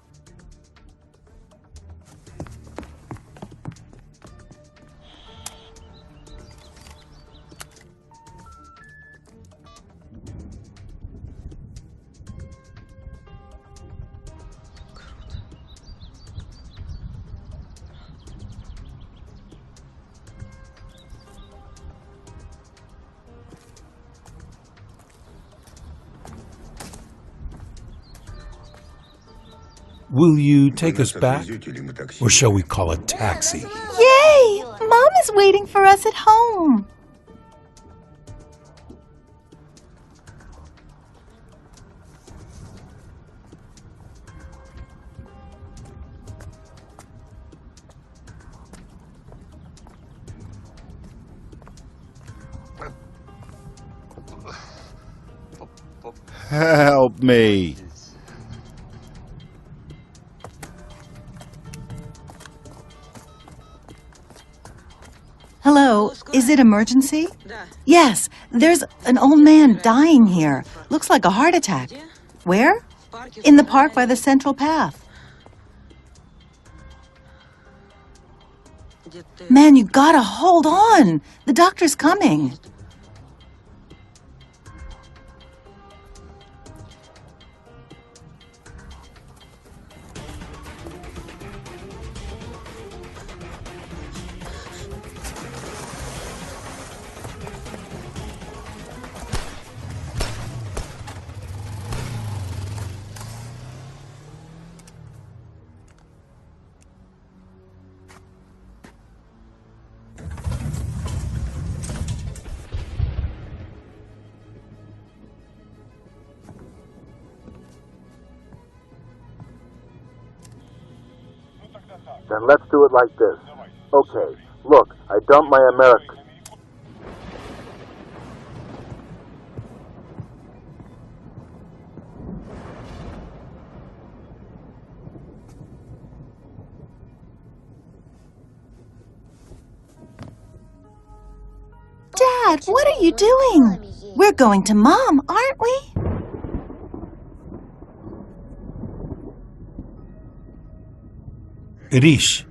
Speaker 3: Will you take us back? Or shall we call a taxi?
Speaker 14: Yay! Mom is waiting for us at home.
Speaker 1: Help me.
Speaker 4: Hello, is it emergency? Yes, there's an old man dying here. Looks like a heart attack. Where? In the park by the central path. Man, you gotta hold on. The doctor's coming.
Speaker 10: Then let's do it like this. Okay, look, I dumped my American.
Speaker 14: Dad, what are you doing? We're going to Mom, aren't we?
Speaker 3: Irish,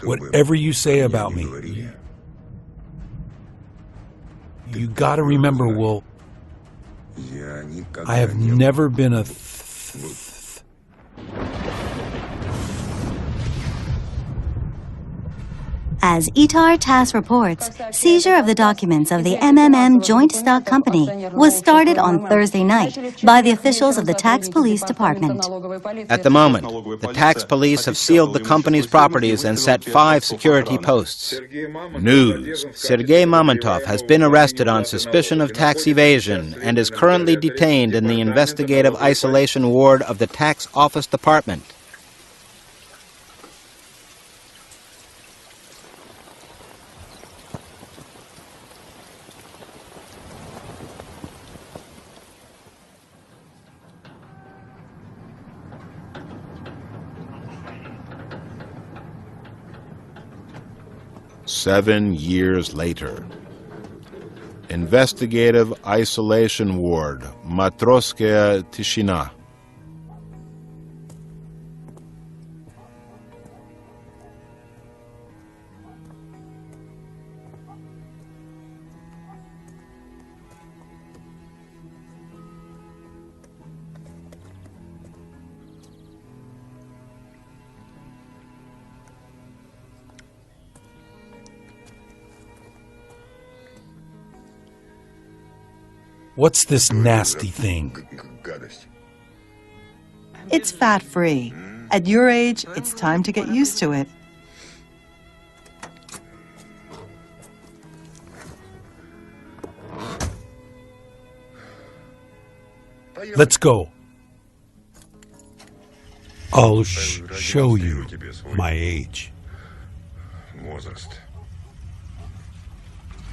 Speaker 3: whatever you say about me, you gotta remember, I have never been a
Speaker 4: As Itar TASS reports, seizure of the documents of the MMM Joint Stock Company was started on Thursday night by the officials of the Tax Police Department.
Speaker 6: At the moment, the tax police have sealed the company's properties and set 5 security posts.
Speaker 1: News.
Speaker 6: Sergei Mamontov has been arrested on suspicion of tax evasion and is currently detained in the investigative isolation ward of the Tax Office Department.
Speaker 1: Seven years later. Investigative Isolation Ward, Matroskaya Tishina.
Speaker 3: What's this nasty thing?
Speaker 5: It's fat-free. At your age, it's time to get used to it.
Speaker 3: Let's go. I'll show you my age.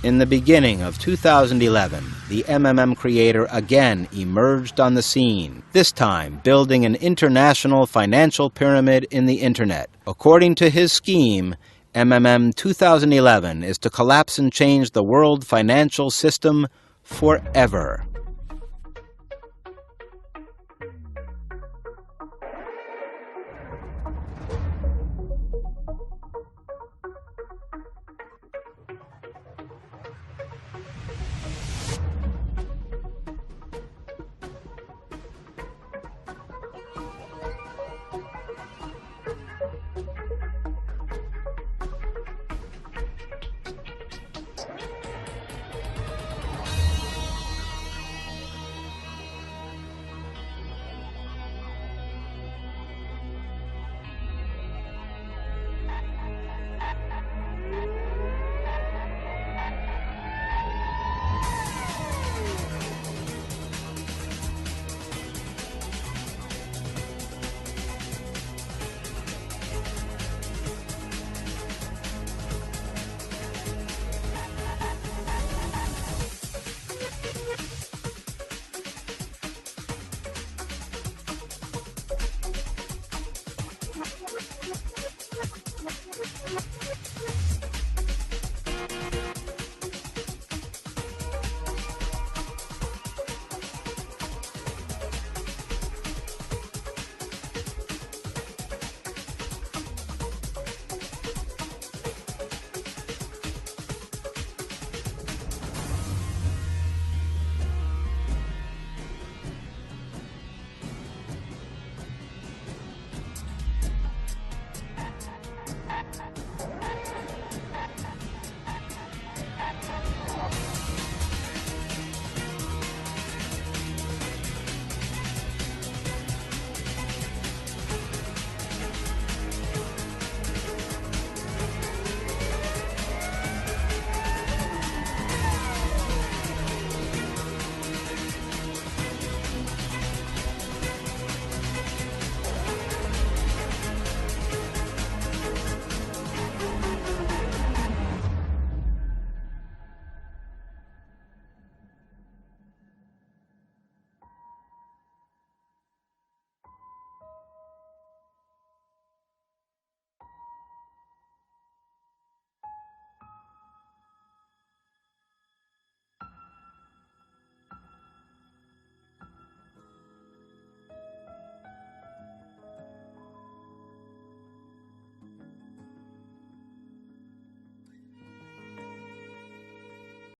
Speaker 6: In the beginning of 2011, the MMM creator again emerged on the scene, this time building an international financial pyramid in the Internet. According to his scheme, MMM 2011 is to collapse and change the world financial system forever.